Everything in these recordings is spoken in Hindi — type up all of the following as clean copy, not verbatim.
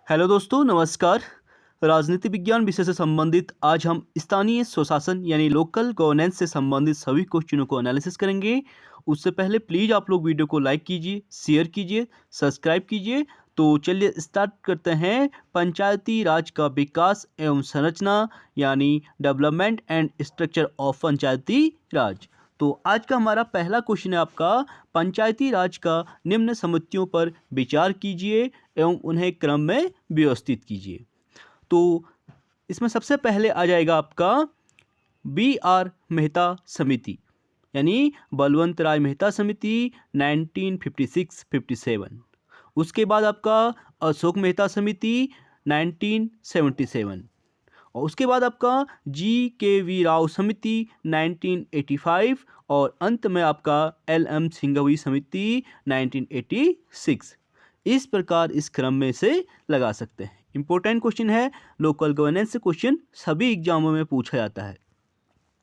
हेलो दोस्तों, नमस्कार। राजनीति विज्ञान विषय से संबंधित आज हम स्थानीय स्वशासन यानी लोकल गवर्नेंस से संबंधित सभी क्वेश्चनों को एनालिसिस करेंगे। उससे पहले प्लीज़ आप लोग वीडियो को लाइक कीजिए, शेयर कीजिए, सब्सक्राइब कीजिए। तो चलिए स्टार्ट करते हैं। पंचायती राज का विकास एवं संरचना यानी डेवलपमेंट एंड स्ट्रक्चर ऑफ पंचायती राज। तो आज का हमारा पहला क्वेश्चन है आपका, पंचायती राज का निम्न समितियों पर विचार कीजिए एवं उन्हें क्रम में व्यवस्थित कीजिए। तो इसमें सबसे पहले आ जाएगा आपका B.R. मेहता समिति यानी बलवंत राय मेहता समिति 1956-57। उसके बाद आपका अशोक मेहता समिति 1977 और उसके बाद आपका G.K.V. राव समिति 1985 और अंत में आपका L.M. सिंघवी समिति 1986। इस प्रकार इस क्रम में से लगा सकते हैं। इंपॉर्टेंट क्वेश्चन है, लोकल गवर्नेंस से क्वेश्चन सभी एग्जामों में पूछा जाता है।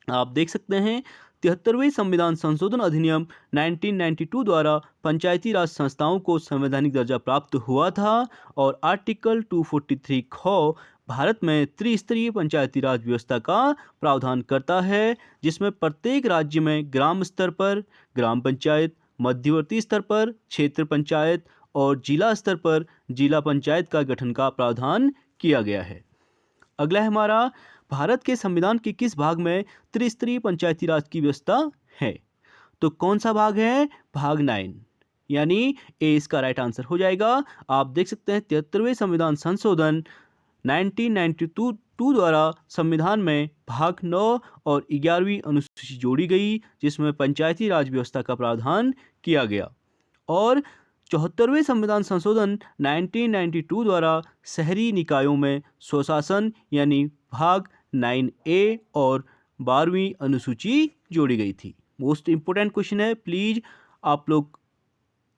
आप देख सकते हैं 73वें संविधान संशोधन अधिनियम 1992 द्वारा पंचायती राज संस्थाओं को संवैधानिक दर्जा प्राप्त हुआ था और आर्टिकल 243 ख भारत में त्रिस्तरीय पंचायती राज व्यवस्था का प्रावधान करता है, जिसमें प्रत्येक राज्य में ग्राम स्तर पर ग्राम पंचायत, मध्यवर्ती स्तर पर क्षेत्र पंचायत और जिला स्तर पर जिला पंचायत का गठन का प्रावधान किया गया है। अगला है हमारा, भारत के संविधान के किस भाग में त्रिस्तरीय पंचायती राज की व्यवस्था है? तो कौन सा भाग है? भाग 9 यानी ए इसका राइट आंसर हो जाएगा। आप देख सकते हैं 73वें संविधान संशोधन 1992 द्वारा संविधान में भाग 9 और 11वीं अनुसूची जोड़ी गई, जिसमें पंचायती राज व्यवस्था का प्रावधान किया गया। और 74वें संविधान संशोधन 1992 द्वारा शहरी निकायों में स्वशासन यानी भाग 9A और 12वीं अनुसूची जोड़ी गई थी। मोस्ट इंपोर्टेंट क्वेश्चन है, प्लीज आप लोग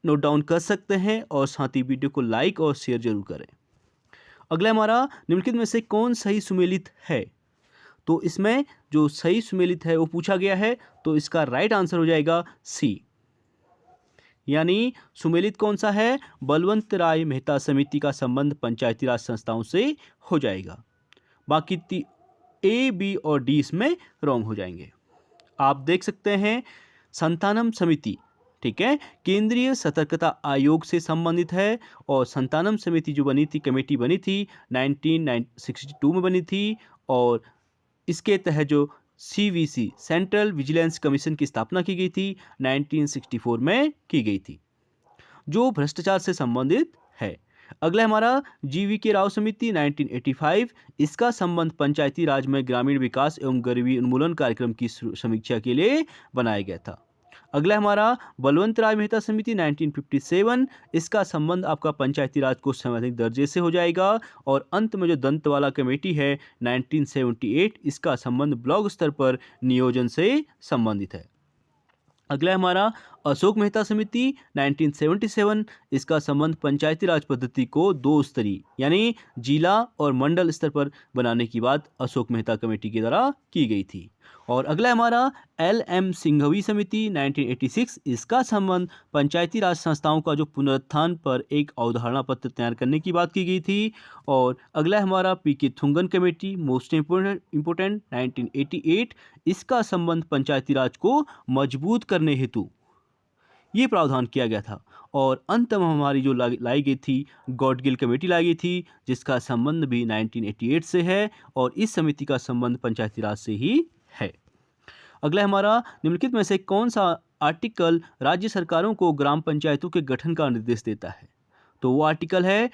नोट डाउन कर सकते हैं और साथ ही वीडियो को लाइक और शेयर जरूर करें। अगला हमारा, निम्नलिखित में से कौन सही सुमेलित है? तो इसमें जो सही सुमेलित है वो पूछा गया है, तो इसका राइट आंसर हो जाएगा सी यानी सुमेलित कौन सा है? बलवंत राय मेहता समिति का संबंध पंचायती राज संस्थाओं से हो जाएगा। बाकी A, B और D इसमें रॉन्ग हो जाएंगे। आप देख सकते हैं संतानम समिति, ठीक है, केंद्रीय सतर्कता आयोग से संबंधित है और संतानम समिति जो बनी थी, कमेटी बनी थी 1962 में बनी थी और इसके तहत जो CVC सेंट्रल विजिलेंस कमीशन की स्थापना की गई थी 1964 में की गई थी, जो भ्रष्टाचार से संबंधित है। अगला हमारा GV.K. राव समिति 1985, इसका संबंध पंचायती राज में ग्रामीण विकास एवं गरीबी उन्मूलन कार्यक्रम की समीक्षा के लिए बनाया गया था। अगला हमारा बलवंत राय मेहता समिति 1957, इसका संबंध आपका पंचायती राज को संवैधानिक दर्जे से हो जाएगा। और अंत में जो दंत वाला कमेटी है 1978, इसका संबंध ब्लॉक स्तर पर नियोजन से संबंधित है। अगला हमारा अशोक मेहता समिति 1977, इसका संबंध पंचायती राज पद्धति को 2 स्तरीय यानी जिला और मंडल स्तर पर बनाने की बात अशोक मेहता कमेटी के द्वारा की गई थी। और अगला हमारा L.M. सिंघवी समिति 1986, इसका संबंध पंचायती राज संस्थाओं का जो पुनरुत्थान पर एक अवधारणा पत्र तैयार करने की बात की गई थी। और अगला हमारा P.K. Thungon committee most important 1988, इसका संबंध पंचायती राज को मजबूत करने हेतु ये प्रावधान किया गया था। और अंत में हमारी जो लाई गई थी गॉडगिल कमेटी लाई गई थी, जिसका संबंध भी 1988 से है और इस समिति का संबंध पंचायती राज से ही है। अगला हमारा, निम्नलिखित में से कौन सा आर्टिकल राज्य सरकारों को ग्राम पंचायतों के गठन का निर्देश देता है? तो वो आर्टिकल है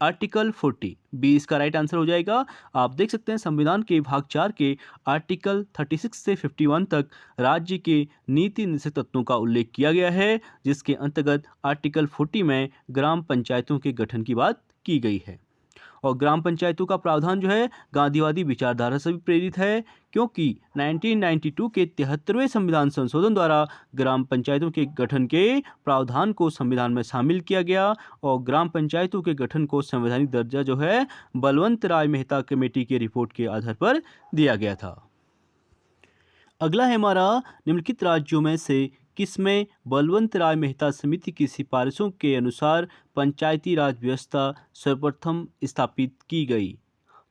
आर्टिकल 40, बी इसका राइट आंसर हो जाएगा। आप देख सकते हैं संविधान के भाग 4 के आर्टिकल 36 से 51 तक राज्य के नीति निर्देशक तत्वों का उल्लेख किया गया है, जिसके अंतर्गत आर्टिकल 40 में ग्राम पंचायतों के गठन की बात की गई है। और ग्राम पंचायतों का प्रावधान जो है गांधीवादी विचारधारा से भी प्रेरित है, क्योंकि 1992 के 73वें संविधान संशोधन द्वारा ग्राम पंचायतों के गठन के प्रावधान को संविधान में शामिल किया गया और ग्राम पंचायतों के गठन को संवैधानिक दर्जा जो है बलवंत राय मेहता कमेटी की रिपोर्ट के आधार पर दिया गया था। अगला है हमारा, निम्नलिखित राज्यों में से किसमें बलवंत राय मेहता समिति की सिफारिशों के अनुसार पंचायती राज व्यवस्था सर्वप्रथम स्थापित की गई?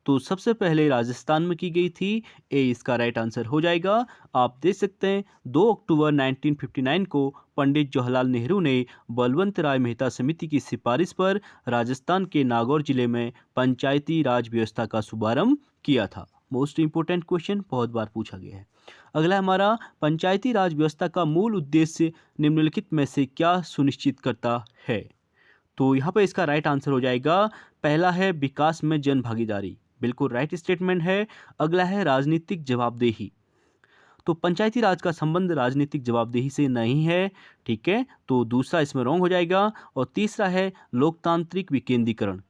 तो सबसे पहले राजस्थान में की गई थी। ए इसका राइट आंसर हो जाएगा। आप देख सकते हैं 2 अक्टूबर 1959 को पंडित जवाहरलाल नेहरू ने बलवंत राय मेहता समिति की सिफारिश पर राजस्थान के नागौर जिले में पंचायती राज व्यवस्था का शुभारंभ किया था। मोस्ट इंपोर्टेंट क्वेश्चन, बहुत बार पूछा गया है। अगला हमारा, पंचायती राज व्यवस्था का मूल उद्देश्य निम्नलिखित में से क्या सुनिश्चित करता है? तो यहाँ पे इसका राइट आंसर हो जाएगा, पहला है विकास में जन भागीदारी, बिल्कुल राइट स्टेटमेंट है। अगला है राजनीतिक जवाबदेही, तो पंचायती राज का संबंध राजनीतिक जवाबदेही से नहीं है, ठीक है, तो दूसरा इसमें रॉन्ग हो जाएगा। और तीसरा है लोकतांत्रिक विकेंद्रीकरण,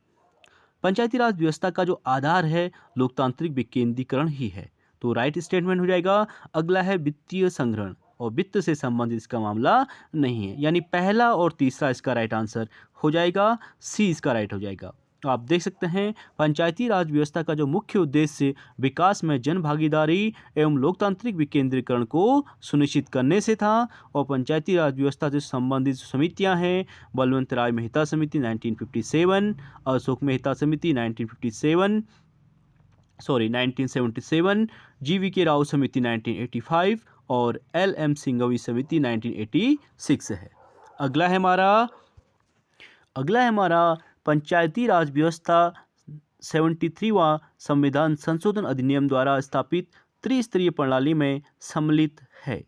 पंचायती राज व्यवस्था का जो आधार है लोकतांत्रिक विकेंद्रीकरण ही है, तो राइट स्टेटमेंट हो जाएगा। अगला है वित्तीय संग्रहण, और वित्त से संबंधित इसका मामला नहीं है, यानी पहला और तीसरा इसका राइट आंसर हो जाएगा, सी इसका राइट हो जाएगा। तो आप देख सकते हैं पंचायती राज व्यवस्था का जो मुख्य उद्देश्य विकास में जन भागीदारी एवं लोकतांत्रिक विकेंद्रीकरण को सुनिश्चित करने से था। और पंचायती राज व्यवस्था से संबंधित समितियां हैं बलवंत राय मेहता समिति 1957, अशोक मेहता समिति 1977, जीवी के राव समिति 1985 और एल.एम. सिंघवी समिति 1986 है। अगला है हमारा पंचायती राज व्यवस्था 73वां संविधान संशोधन अधिनियम द्वारा स्थापित त्रिस्तरीय प्रणाली में सम्मिलित है।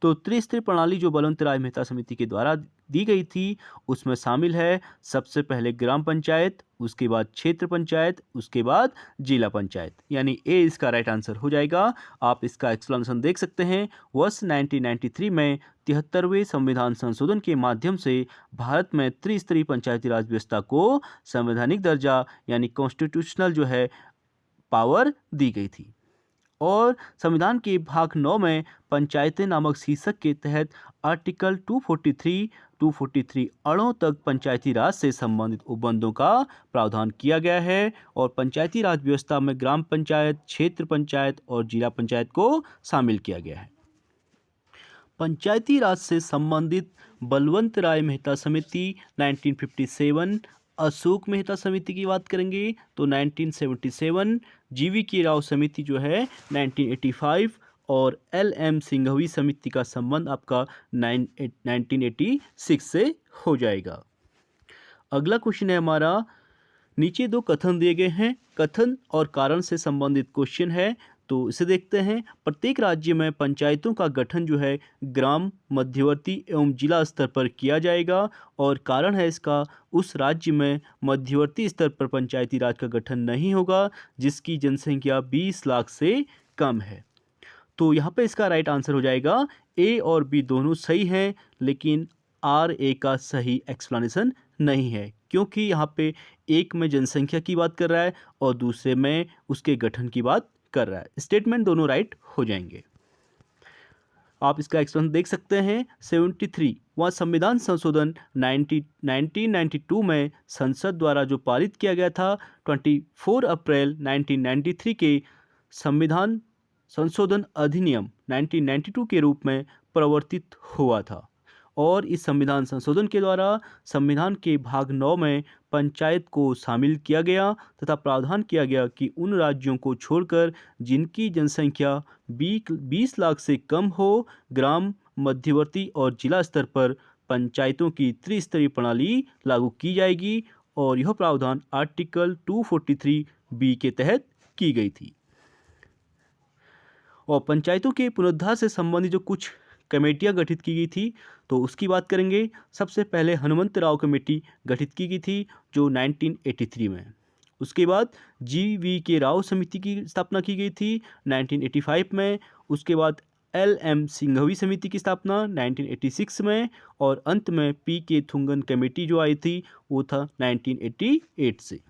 तो त्रिस्तरीय प्रणाली जो बलवंत राय मेहता समिति के द्वारा दी गई थी उसमें शामिल है सबसे पहले ग्राम पंचायत, उसके बाद क्षेत्र पंचायत, उसके बाद जिला पंचायत, यानी ए इसका राइट आंसर हो जाएगा। आप इसका एक्सप्लेनेशन देख सकते हैं। वर्ष 1993 में 73वें संविधान संशोधन के माध्यम से भारत में त्रिस्तरीय पंचायती राज व्यवस्था को संवैधानिक दर्जा यानी कॉन्स्टिट्यूशनल जो है पावर दी गई थी। और संविधान के भाग 9 में पंचायतें नामक शीर्षक के तहत आर्टिकल 243 अणों तक पंचायती राज से संबंधित उपबंधों का प्रावधान किया गया है। और पंचायती राज व्यवस्था में ग्राम पंचायत, क्षेत्र पंचायत और जिला पंचायत को शामिल किया गया है। पंचायती राज से संबंधित बलवंत राय मेहता समिति 1957, अशोक मेहता समिति की बात करेंगे तो 1977, जीवी के राव समिति जो है 1985 और एल.एम. सिंघवी समिति का संबंध आपका 1986 से हो जाएगा। अगला क्वेश्चन है हमारा, नीचे दो कथन दिए गए हैं, कथन और कारण से संबंधित क्वेश्चन है, तो इसे देखते हैं। प्रत्येक राज्य में पंचायतों का गठन जो है ग्राम, मध्यवर्ती एवं जिला स्तर पर किया जाएगा। और कारण है इसका, उस राज्य में मध्यवर्ती स्तर पर पंचायती राज का गठन नहीं होगा जिसकी जनसंख्या 20 लाख से कम है। तो यहाँ पे इसका राइट आंसर हो जाएगा, ए और बी दोनों सही हैं, लेकिन आर ए का सही एक्सप्लेनेशन नहीं है, क्योंकि यहाँ पे एक में जनसंख्या की बात कर रहा है और दूसरे में उसके गठन की बात कर रहा है। स्टेटमेंट दोनों राइट हो जाएंगे। आप इसका एक्सप्लेनेशन देख सकते हैं। 73वां संविधान संशोधन 1992 में संसद द्वारा जो पारित किया गया था 24 अप्रैल 1993 के संविधान संशोधन अधिनियम 1992 के रूप में प्रवर्तित हुआ था। और इस संविधान संशोधन के द्वारा संविधान के भाग 9 में पंचायत को शामिल किया गया तथा प्रावधान किया गया कि उन राज्यों को छोड़कर जिनकी जनसंख्या 20 लाख से कम हो, ग्राम, मध्यवर्ती और जिला स्तर पर पंचायतों की त्रिस्तरीय प्रणाली लागू की जाएगी। और यह प्रावधान आर्टिकल 243 बी के तहत की गई थी। और पंचायतों के पुनरुद्धार से संबंधित जो कुछ कमेटियां गठित की गई थी तो उसकी बात करेंगे। सबसे पहले हनुमंत राव कमेटी गठित की गई थी जो 1983 में। उसके बाद जी.वी. के राव समिति की स्थापना की गई थी 1985 में। उसके बाद एल.एम. सिंघवी समिति की स्थापना 1986 में। और अंत में पी.के. थुंगन कमेटी जो आई थी वो था 1988 से।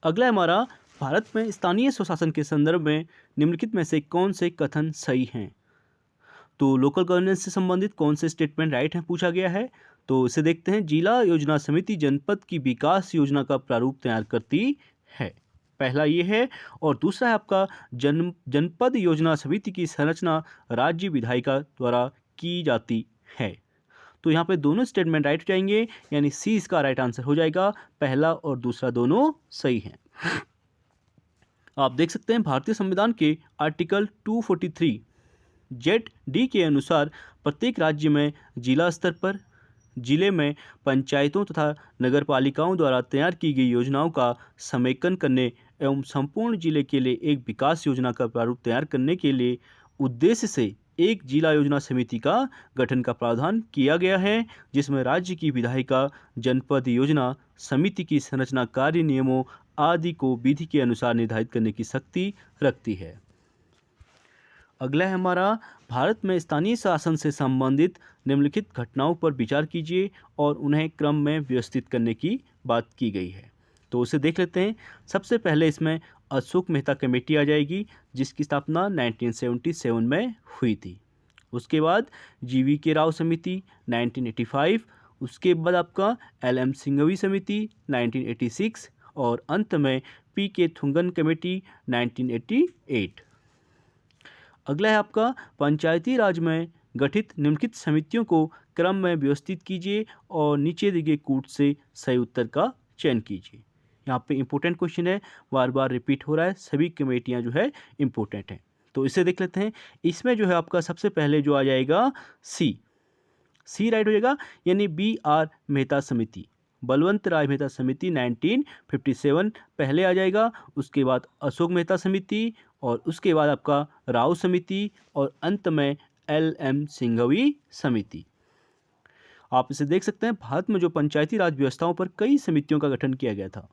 अगला हमारा, भारत में स्थानीय स्वशासन के संदर्भ में निम्नलिखित में से कौन से कथन सही हैं? तो लोकल गवर्नेंस से संबंधित कौन से स्टेटमेंट राइट हैं पूछा गया है। तो इसे देखते हैं। जिला योजना समिति जनपद की विकास योजना का प्रारूप तैयार करती है। पहला ये है। और दूसरा है आपका जनपद योजना समिति की संरचना राज्य विधायिका द्वारा की जाती है। तो यहाँ पे दोनों स्टेटमेंट राइट हो जाएंगे, यानी सी इसका राइट आंसर हो जाएगा। पहला और दूसरा दोनों सही हैं। आप देख सकते हैं भारतीय संविधान के आर्टिकल 243 जेड डी के अनुसार प्रत्येक राज्य में जिले में पंचायतों तथा नगरपालिकाओं द्वारा तैयार की गई योजनाओं का समेकन करने एवं संपूर्ण जिले के लिए एक विकास योजना का प्रारूप तैयार करने के लिए उद्देश्य से एक जिला योजना समिति का गठन का प्रावधान किया गया है, जिसमें राज्य की विधायिका जनपद योजना समिति की संरचना, कार्य, नियमों आदि को विधि के अनुसार निर्धारित करने की शक्ति रखती है। अगला है हमारा, भारत में स्थानीय शासन से संबंधित निम्नलिखित घटनाओं पर विचार कीजिए और उन्हें क्रम में व्यवस्थित करने की बात की गई है। तो उसे देख लेते हैं। सबसे पहले इसमें अशोक मेहता कमेटी आ जाएगी, जिसकी स्थापना 1977 में हुई थी। उसके बाद जीवी के राव समिति 1985, उसके बाद आपका LM सिंघवी समिति 1986 और अंत में PK थुंगन कमेटी 1988। अगला है आपका, पंचायती राज में गठित निम्नलिखित समितियों को क्रम में व्यवस्थित कीजिए और नीचे दिए गए कूट से सही उत्तर का चयन कीजिए। यहाँ पे इंपॉर्टेंट क्वेश्चन है, बार बार रिपीट हो रहा है, सभी कमेटियाँ जो है इंपॉर्टेंट हैं। तो इसे देख लेते हैं। इसमें जो है आपका सबसे पहले जो आ जाएगा सी राइट हो जाएगा, यानी BR मेहता समिति, बलवंत राय मेहता समिति 1957 पहले आ जाएगा। उसके बाद अशोक मेहता समिति और उसके बाद आपका राव समिति और अंत में LM सिंघवी समिति। आप इसे देख सकते हैं। भारत में जो पंचायती राज व्यवस्थाओं पर कई समितियों का गठन किया गया था,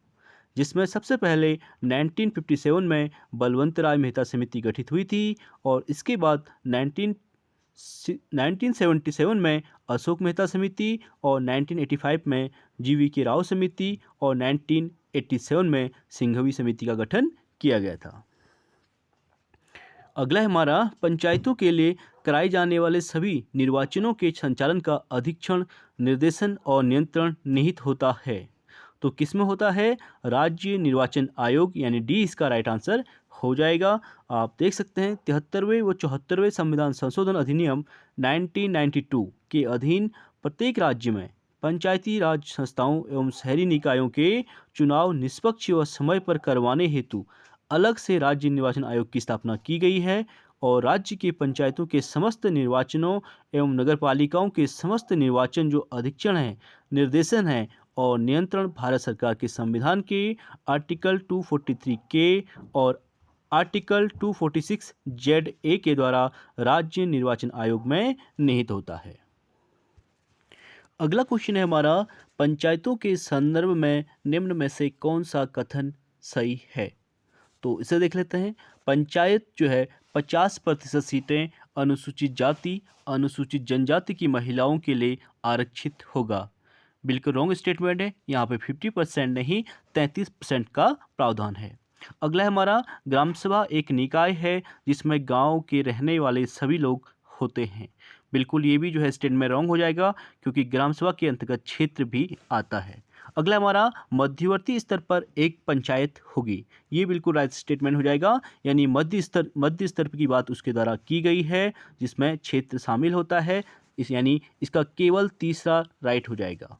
जिसमें सबसे पहले 1957 में बलवंत राय मेहता समिति गठित हुई थी और इसके बाद 1977 में अशोक मेहता समिति और 1985 में GV के राव समिति और 1987 में सिंघवी समिति का गठन किया गया था। अगला है हमारा, पंचायतों के लिए कराए जाने वाले सभी निर्वाचनों के संचालन का अधीक्षण, निर्देशन और नियंत्रण निहित होता है। तो किसमें होता है? राज्य निर्वाचन आयोग, यानी डी इसका राइट आंसर हो जाएगा। आप देख सकते हैं 73वें व 74वें संविधान संशोधन अधिनियम 1992 के अधीन प्रत्येक राज्य में पंचायती राज संस्थाओं एवं शहरी निकायों के चुनाव निष्पक्ष व समय पर करवाने हेतु अलग से राज्य निर्वाचन आयोग की स्थापना की गई है और राज्य के पंचायतों के समस्त निर्वाचनों एवं नगरपालिकाओं के समस्त निर्वाचन जो अधीक्षण है, निर्देशन है और नियंत्रण भारत सरकार के संविधान के आर्टिकल 243 के और आर्टिकल 246 ZA के द्वारा राज्य निर्वाचन आयोग में निहित होता है। अगला क्वेश्चन है हमारा, पंचायतों के संदर्भ में निम्न में से कौन सा कथन सही है? तो इसे देख लेते हैं। पंचायत जो है 50% सीटें अनुसूचित जाति, अनुसूचित जनजाति की महिलाओं के लिए आरक्षित होगा। बिल्कुल रॉन्ग स्टेटमेंट है। यहाँ पे 50% नहीं 33% का प्रावधान है। अगला है हमारा, ग्राम सभा एक निकाय है जिसमें गांव के रहने वाले सभी लोग होते हैं। बिल्कुल ये भी जो है स्टेटमेंट रॉन्ग हो जाएगा, क्योंकि ग्राम सभा के अंतर्गत क्षेत्र भी आता है। अगला हमारा, मध्यवर्ती स्तर पर एक पंचायत होगी। ये बिल्कुल राइट स्टेटमेंट हो जाएगा, यानी मध्य स्तर की बात उसके द्वारा की गई है जिसमें क्षेत्र शामिल होता है। यानी इसका केवल तीसरा राइट हो जाएगा।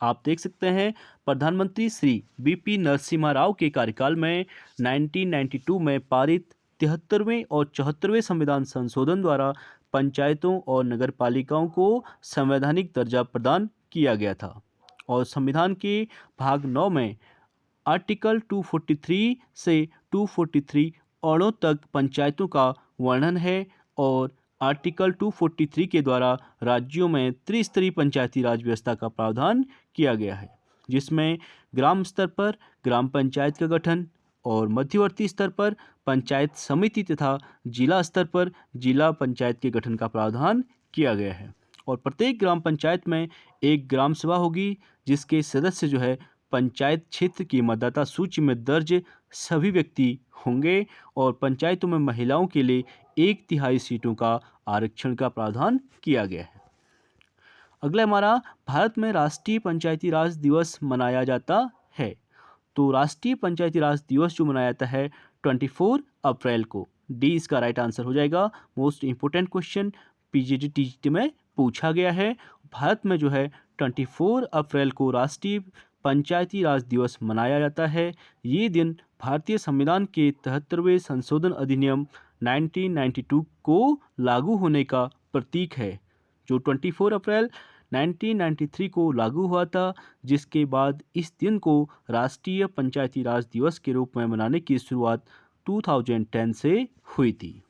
आप देख सकते हैं प्रधानमंत्री श्री BP नरसिम्हा राव के कार्यकाल में 1992 में पारित 73वें और 74वें संविधान संशोधन द्वारा पंचायतों और नगरपालिकाओं को संवैधानिक दर्जा प्रदान किया गया था और संविधान के भाग 9 में आर्टिकल 243 से 243 अणों तक पंचायतों का वर्णन है और आर्टिकल 243 के द्वारा राज्यों में त्रिस्तरीय पंचायती राज व्यवस्था का प्रावधान किया गया है, जिसमें ग्राम स्तर पर ग्राम पंचायत का गठन और मध्यवर्ती स्तर पर पंचायत समिति तथा जिला स्तर पर जिला पंचायत के गठन का प्रावधान किया गया है। और प्रत्येक ग्राम पंचायत में एक ग्राम सभा होगी जिसके सदस्य जो है पंचायत क्षेत्र की मतदाता सूची में दर्ज सभी व्यक्ति होंगे और पंचायतों में महिलाओं के लिए 1/3 सीटों का आरक्षण का प्रावधान किया गया है। अगला हमारा, भारत में राष्ट्रीय पंचायती राज दिवस मनाया जाता है। तो राष्ट्रीय पंचायती राज दिवस जो मनाया जाता है 24 अप्रैल को। डी इसका राइट आंसर हो जाएगा। Most important question PGT TGT में पूछा गया है। भारत में जो है 24 अप्रैल को राष्ट्रीय पंचायती राज दिवस मनाया जाता है। ये दिन भारतीय संविधान के 73वें संशोधन अधिनियम 1992 को लागू होने का प्रतीक है, जो 24 अप्रैल 1993 को लागू हुआ था, जिसके बाद इस दिन को राष्ट्रीय पंचायती राज दिवस के रूप में मनाने की शुरुआत 2010 से हुई थी।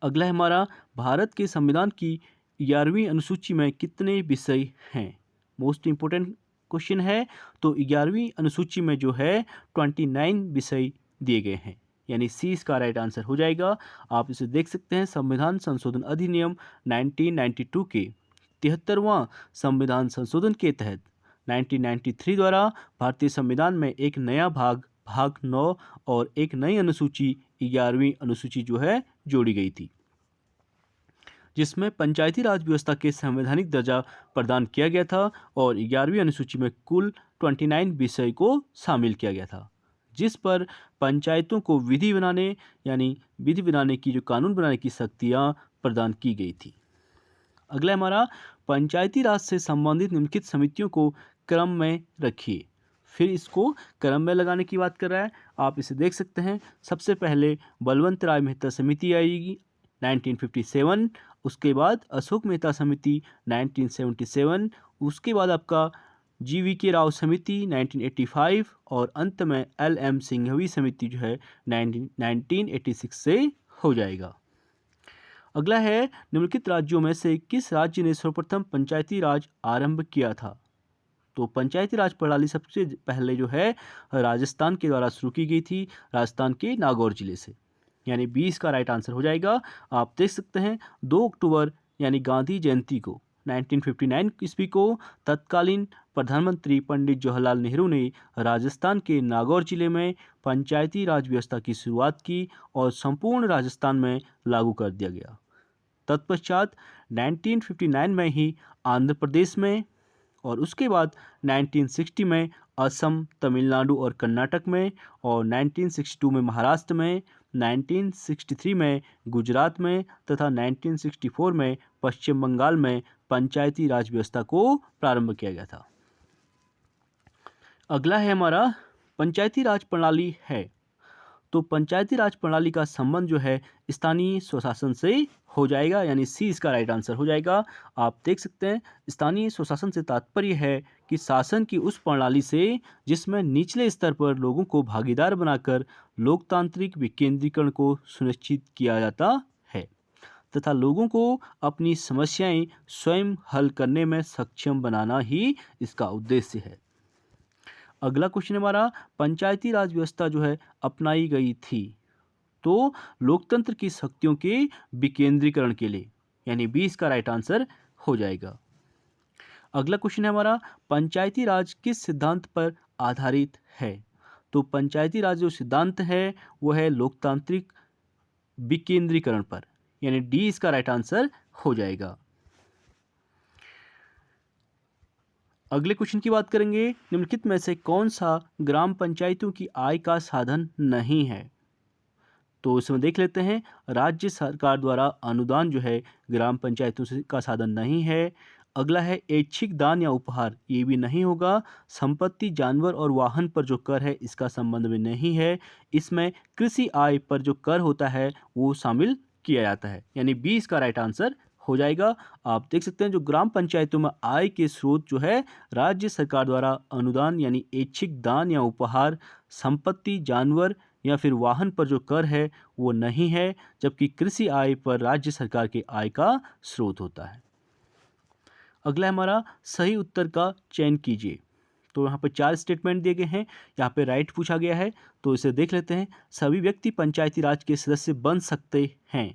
अगला है हमारा, भारत के संविधान की 11वीं अनुसूची में कितने विषय हैं? मोस्ट इम्पोर्टेंट क्वेश्चन है। तो 11वीं अनुसूची में जो है 29 विषय दिए गए हैं, यानी सी इसका राइट आंसर हो जाएगा। आप इसे देख सकते हैं, संविधान संशोधन अधिनियम 1992 के 73वां संविधान संशोधन के तहत 1993 द्वारा भारतीय संविधान में एक नया भाग 9 और एक नई अनुसूची 11वीं अनुसूची जो है जोड़ी गई थी, जिसमें पंचायती राज व्यवस्था के संवैधानिक दर्जा प्रदान किया गया था और 11वीं अनुसूची में कुल 29 विषय को शामिल किया गया था, जिस पर पंचायतों को विधि बनाने की जो कानून बनाने की शक्तियां प्रदान की गई थी। अगला हमारा, पंचायती राज से संबंधित निम्नलिखित समितियों को क्रम में रखिए। फिर इसको क्रम में लगाने की बात कर रहा है। आप इसे देख सकते हैं। सबसे पहले बलवंत राय मेहता समिति आएगी 1957, उसके बाद अशोक मेहता समिति 1977, उसके बाद आपका GVK राव समिति 1985 और अंत में LM सिंघवी समिति जो है 1986 से हो जाएगा। अगला है, निम्नलिखित राज्यों में से किस राज्य ने सर्वप्रथम पंचायती राज आरंभ किया था? तो पंचायती राज प्रणाली सबसे पहले जो है राजस्थान के द्वारा शुरू की गई थी, राजस्थान के नागौर जिले से, यानी 20 का राइट आंसर हो जाएगा। आप देख सकते हैं 2 अक्टूबर यानी गांधी जयंती को 1959 ईस्वी को तत्कालीन प्रधानमंत्री पंडित जवाहरलाल नेहरू ने राजस्थान के नागौर जिले में पंचायती राज व्यवस्था की शुरुआत की और संपूर्ण राजस्थान में लागू कर दिया गया। तत्पश्चात 1959 में ही आंध्र प्रदेश में और उसके बाद 1960 में असम, तमिलनाडु और कर्नाटक में और 1962 में महाराष्ट्र में, 1963 में गुजरात में तथा 1964 में पश्चिम बंगाल में पंचायती राज व्यवस्था को प्रारंभ किया गया था। अगला है हमारा, पंचायती राज प्रणाली है। तो पंचायती राज प्रणाली का संबंध जो है स्थानीय स्वशासन से हो जाएगा, यानी सी इसका राइट आंसर हो जाएगा। आप देख सकते हैं, स्थानीय स्वशासन से तात्पर्य है कि शासन की उस प्रणाली से जिसमें निचले स्तर पर लोगों को भागीदार बनाकर लोकतांत्रिक विकेंद्रीकरण को सुनिश्चित किया जाता है तथा लोगों को अपनी समस्याएं स्वयं हल करने में सक्षम बनाना ही इसका उद्देश्य है। अगला क्वेश्चन हमारा, पंचायती राज व्यवस्था जो है अपनाई गई थी तो लोकतंत्र की शक्तियों के विकेंद्रीकरण के लिए, यानी 20 का राइट आंसर हो जाएगा। अगला क्वेश्चन है हमारा, पंचायती राज किस सिद्धांत पर आधारित है? तो पंचायती राज जो सिद्धांत है वो है लोकतांत्रिक विकेंद्रीकरण पर, यानी डी इसका राइट आंसर हो जाएगा। अगले क्वेश्चन की बात करेंगे, निम्नलिखित में से कौन सा ग्राम पंचायतों की आय का साधन नहीं है? तो इसमें देख लेते हैं, राज्य सरकार द्वारा अनुदान जो है ग्राम पंचायतों से का साधन नहीं है। अगला है ऐच्छिक दान या उपहार, ये भी नहीं होगा। संपत्ति, जानवर और वाहन पर जो कर है इसका संबंध में नहीं है। इसमें कृषि आय पर जो कर होता है वो शामिल किया जाता है, यानी 20 का राइट आंसर हो जाएगा। आप देख सकते हैं जो ग्राम पंचायतों में आय के स्रोत जो है राज्य सरकार द्वारा अनुदान यानी ऐच्छिक दान या उपहार, संपत्ति, जानवर या फिर वाहन पर जो कर है वो नहीं है, जबकि कृषि आय पर राज्य सरकार के आय का स्रोत होता है। अगला हमारा, सही उत्तर का चयन कीजिए। तो यहाँ पर 4 स्टेटमेंट दिए गए हैं, यहाँ पे राइट पूछा गया है तो इसे देख लेते हैं। सभी व्यक्ति पंचायती राज के सदस्य बन सकते हैं,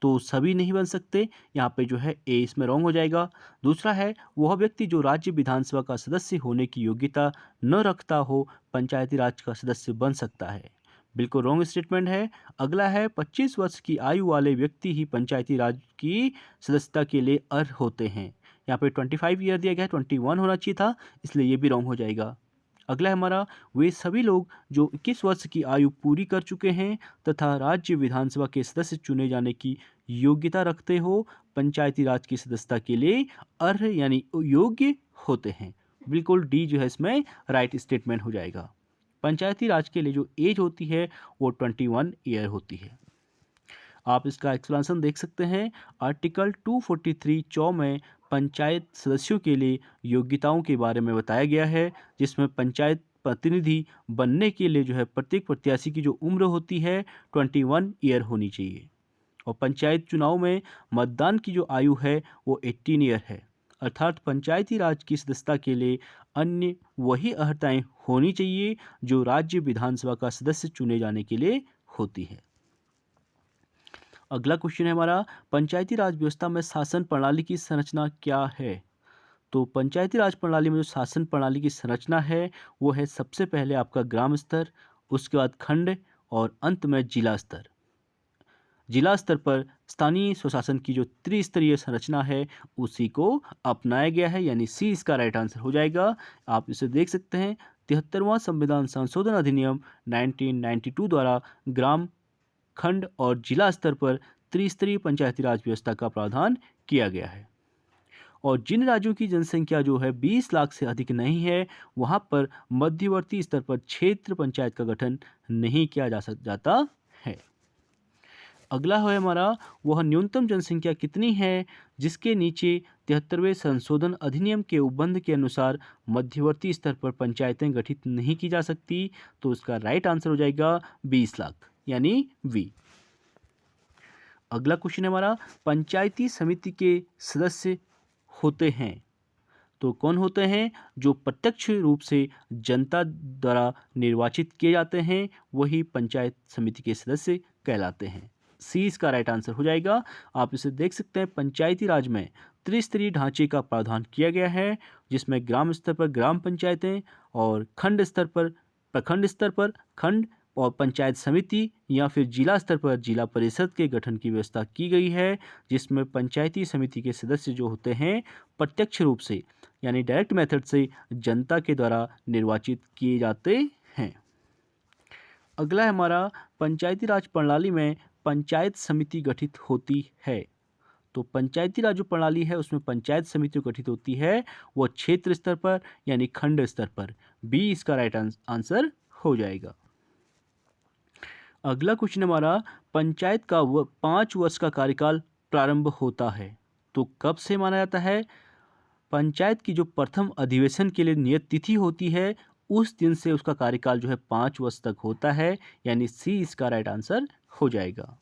तो सभी नहीं बन सकते, यहाँ पे जो है ए इसमें रॉन्ग हो जाएगा। दूसरा है, वह व्यक्ति जो राज्य विधानसभा का सदस्य होने की योग्यता न रखता हो पंचायती राज का सदस्य बन सकता है, बिल्कुल रॉन्ग स्टेटमेंट है। अगला है, 25 वर्ष की आयु वाले व्यक्ति ही पंचायती राज की सदस्यता के लिए अर्ह होते हैं, यहाँ पे 25 ईयर दिया गया है, 21 होना चाहिए था, इसलिए ये भी रॉन्ग हो जाएगा। अगला है हमारा, वे सभी लोग जो 21 वर्ष की आयु पूरी कर चुके हैं तथा राज्य विधानसभा के सदस्य चुने जाने की योग्यता रखते हो, पंचायती राज की सदस्यता के लिए अर्ह यानी योग्य होते हैं। बिल्कुल डी जो है इसमें राइट स्टेटमेंट हो जाएगा। पंचायती राज के लिए जो एज होती है वो 21 ईयर होती है। आप इसका एक्सप्लेनेशन देख सकते हैं। आर्टिकल 243 चौ में पंचायत सदस्यों के लिए योग्यताओं के बारे में बताया गया है, जिसमें पंचायत प्रतिनिधि बनने के लिए जो है प्रत्येक प्रत्याशी की जो उम्र होती है 21 ईयर होनी चाहिए। और पंचायत चुनाव में मतदान की जो आयु है वो 18 ईयर है। अर्थात पंचायती राज की सदस्यता के लिए अन्य वही अर्हताएं होनी चाहिए जो राज्य विधानसभा का सदस्य चुने जाने के लिए होती है। अगला क्वेश्चन है हमारा, पंचायती राज व्यवस्था में शासन प्रणाली की संरचना क्या है? तो पंचायती राज प्रणाली में जो शासन प्रणाली की संरचना है वो है सबसे पहले आपका ग्राम स्तर, उसके बाद खंड और अंत में जिला स्तर। जिला स्तर पर स्थानीय स्वशासन की जो त्रिस्तरीय संरचना है उसी को अपनाया गया है, यानी सी इसका राइट आंसर हो जाएगा। आप इसे देख सकते हैं। 73वां संविधान संशोधन अधिनियम 1992 द्वारा ग्राम, खंड और जिला स्तर पर त्रिस्तरीय पंचायती राज व्यवस्था का प्रावधान किया गया है। और जिन राज्यों की जनसंख्या जो है 20 लाख से अधिक नहीं है, वहां पर मध्यवर्ती स्तर पर क्षेत्र पंचायत का गठन नहीं किया जाता है। अगला है हमारा, वह न्यूनतम जनसंख्या कितनी है जिसके नीचे 73वें संशोधन अधिनियम के उपबंध के अनुसार मध्यवर्ती स्तर पर पंचायतें गठित नहीं की जा सकती? तो इसका राइट आंसर हो जाएगा 20 लाख, यानी वी। अगला क्वेश्चन है हमारा, पंचायती समिति के सदस्य होते हैं तो कौन होते हैं? जो प्रत्यक्ष रूप से जनता द्वारा निर्वाचित किए जाते हैं वही पंचायत समिति के सदस्य कहलाते हैं। सी इसका राइट आंसर हो जाएगा। आप इसे देख सकते हैं। पंचायती राज में त्रिस्तरीय ढांचे का प्रावधान किया गया है, जिसमें ग्राम स्तर पर ग्राम पंचायतें और खंड स्तर पर प्रखंड स्तर पर खंड और पंचायत समिति या फिर जिला स्तर पर जिला परिषद के गठन की व्यवस्था की गई है, जिसमें पंचायती समिति के सदस्य जो होते हैं प्रत्यक्ष रूप से यानी डायरेक्ट मेथड से जनता के द्वारा निर्वाचित किए जाते हैं। अगला है हमारा, पंचायती राज प्रणाली में पंचायत समिति गठित होती है। तो पंचायती राज जो प्रणाली है उसमें पंचायत समिति गठित होती है वो क्षेत्र स्तर पर यानी खंड स्तर पर। बी इसका राइट आंसर हो जाएगा। अगला क्वेश्चन हमारा, पंचायत का 5 वर्ष का कार्यकाल प्रारंभ होता है तो कब से माना जाता है? पंचायत की जो प्रथम अधिवेशन के लिए नियत तिथि होती है उस दिन से उसका कार्यकाल जो है 5 वर्ष तक होता है, यानी सी इसका राइट आंसर हो जाएगा।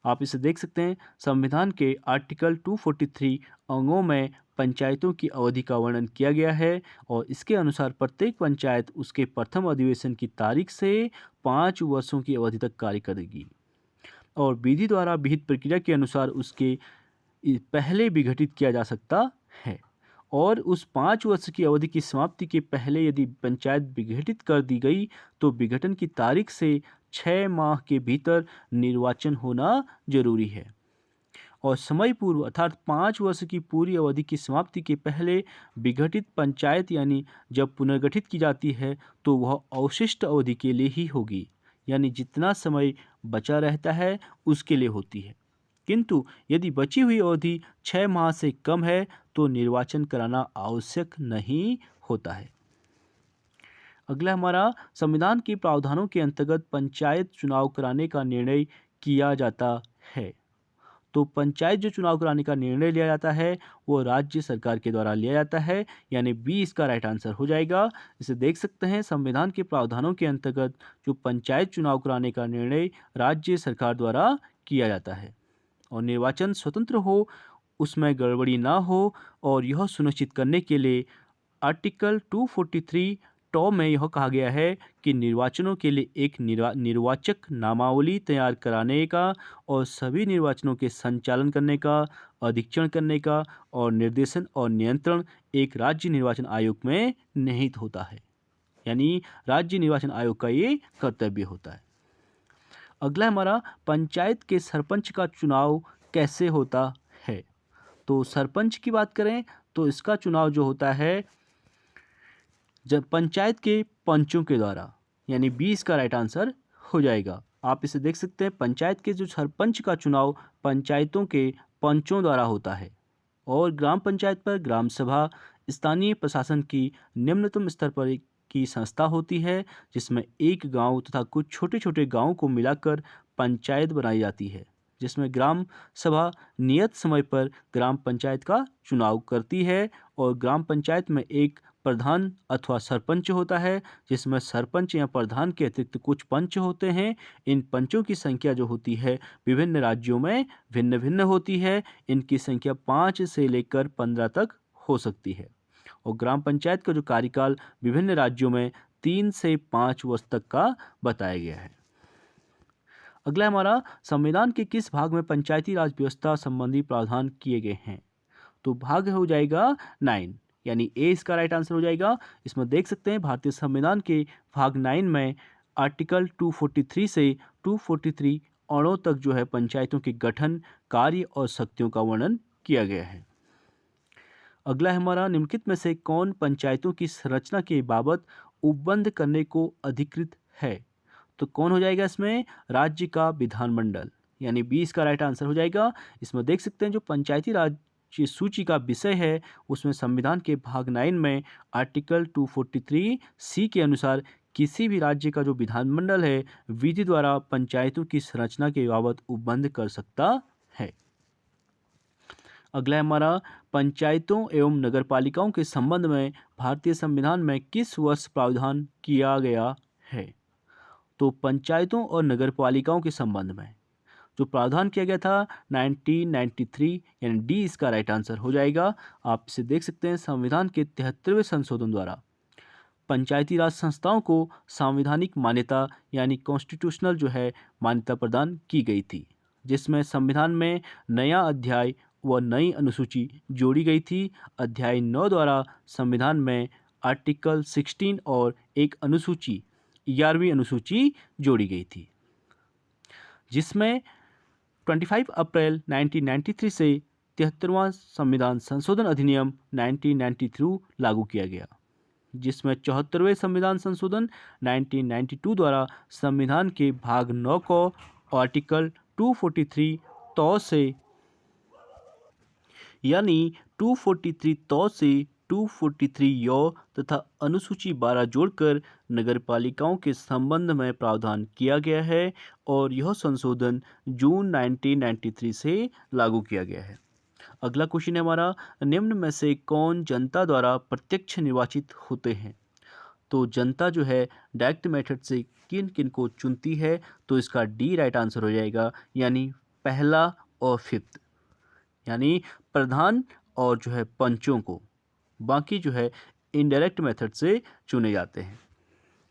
आप इसे देख सकते हैं। संविधान के आर्टिकल 243 अंगों में पंचायतों की अवधि का वर्णन किया गया है और इसके अनुसार प्रत्येक पंचायत उसके प्रथम अधिवेशन की तारीख से 5 वर्षों की अवधि तक कार्य करेगी और विधि द्वारा विहित प्रक्रिया के अनुसार उसके पहले विघटित किया जा सकता है। और उस 5 वर्ष की अवधि की समाप्ति के पहले यदि पंचायत विघटित कर दी गई तो विघटन की तारीख से 6 माह के भीतर निर्वाचन होना जरूरी है। और समय पूर्व अर्थात 5 वर्ष की पूरी अवधि की समाप्ति के पहले विघटित पंचायत यानी जब पुनर्गठित की जाती है तो वह अवशिष्ट अवधि के लिए ही होगी, यानी जितना समय बचा रहता है उसके लिए होती है। किंतु यदि बची हुई अवधि 6 माह से कम है तो निर्वाचन कराना आवश्यक नहीं होता है। अगला हमारा, संविधान के प्रावधानों के अंतर्गत पंचायत चुनाव कराने का निर्णय किया जाता है। तो पंचायत जो चुनाव कराने का निर्णय लिया जाता है वो राज्य सरकार के द्वारा लिया जाता है, यानी बी इसका राइट आंसर हो जाएगा। इसे देख सकते हैं। संविधान के प्रावधानों के अंतर्गत जो पंचायत चुनाव कराने का निर्णय राज्य सरकार द्वारा किया जाता है और निर्वाचन स्वतंत्र हो, उसमें गड़बड़ी ना हो और यह सुनिश्चित करने के लिए आर्टिकल 243 टॉ में यह कहा गया है कि निर्वाचनों के लिए एक निर्वाचक नामावली तैयार कराने का और सभी निर्वाचनों के संचालन करने का, अधीक्षण करने का और निर्देशन और नियंत्रण एक राज्य निर्वाचन आयोग में निहित होता है, यानी राज्य निर्वाचन आयोग का ये कर्तव्य होता है। अगला हमारा, पंचायत के सरपंच का चुनाव कैसे होता है? तो सरपंच की बात करें तो इसका चुनाव जो होता है जब पंचायत के पंचों के द्वारा, यानी बी इसका राइट आंसर हो जाएगा। आप इसे देख सकते हैं, पंचायत के जो सरपंच का चुनाव पंचायतों के पंचों द्वारा होता है और ग्राम पंचायत पर ग्राम सभा स्थानीय प्रशासन की निम्नतम स्तर पर की संस्था होती है, जिसमें एक गांव तथा कुछ छोटे छोटे गांवों को मिलाकर पंचायत बनाई जाती है, जिसमें ग्राम सभा नियत समय पर ग्राम पंचायत का चुनाव करती है और ग्राम पंचायत में एक प्रधान अथवा सरपंच होता है, जिसमें सरपंच या प्रधान के अतिरिक्त कुछ पंच होते हैं। इन पंचों की संख्या जो होती है विभिन्न राज्यों में भिन्न भिन्न होती है। इनकी संख्या 5 से लेकर 15 तक हो सकती है और ग्राम पंचायत का जो कार्यकाल विभिन्न राज्यों में 3 से 5 वर्ष तक का बताया गया है। अगला हमारा, संविधान के किस भाग में पंचायती राज व्यवस्था संबंधी प्रावधान किए गए हैं? तो भाग हो जाएगा 9, यानी ए इसका राइट आंसर हो जाएगा। इसमें देख सकते हैं भारतीय संविधान के भाग 9 में आर्टिकल 243 से 243 अणों तक जो है पंचायतों के गठन, कार्य और शक्तियों का वर्णन किया गया है। अगला है हमारा, निम्नलिखित में से कौन पंचायतों की संरचना के बाबत उपबंध करने को अधिकृत है? तो कौन हो जाएगा इसमें? राज्य का विधानमंडल, यानी बी इसका राइट आंसर हो जाएगा। इसमें देख सकते हैं जो पंचायती राज सूची का विषय है उसमें संविधान के भाग 9 में आर्टिकल 243 सी के अनुसार किसी भी राज्य का जो विधानमंडल है विधि द्वारा पंचायतों की संरचना के बाबत उपबंध कर सकता है। अगला है हमारा, पंचायतों एवं नगरपालिकाओं के संबंध में भारतीय संविधान में किस वर्ष प्रावधान किया गया है? तो पंचायतों और नगरपालिकाओं के संबंध में जो प्रावधान किया गया था 1993, यानी डी इसका राइट आंसर हो जाएगा। आप इसे देख सकते हैं, संविधान के 73वें संशोधन द्वारा पंचायती राज संस्थाओं को संवैधानिक मान्यता यानी कॉन्स्टिट्यूशनल जो है मान्यता प्रदान की गई थी, जिसमें संविधान में नया अध्याय व नई अनुसूची जोड़ी गई थी। अध्याय 9 द्वारा संविधान में आर्टिकल 16 और एक अनुसूची 11वीं अनुसूची जोड़ी गई थी, जिसमें 25 अप्रैल 1993 से 73वां संविधान संशोधन अधिनियम 1993 लागू किया गया, जिसमें 74वें संविधान संशोधन 1992 द्वारा संविधान के भाग 9 को आर्टिकल 243 तो से, यानी 243 तो से 243 यो तथा अनुसूची 12 जोड़कर नगरपालिकाओं के संबंध में प्रावधान किया गया है और यह संशोधन जून 1993 से लागू किया गया है। अगला क्वेश्चन है हमारा, निम्न में से कौन जनता द्वारा प्रत्यक्ष निर्वाचित होते हैं? तो जनता जो है डायरेक्ट मेथड से किन किन को चुनती है? तो इसका डी राइट आंसर हो जाएगा, यानी पहला और फिफ्थ, यानी प्रधान और जो है पंचों को। बाकी जो है इनडायरेक्ट मेथड से चुने जाते हैं।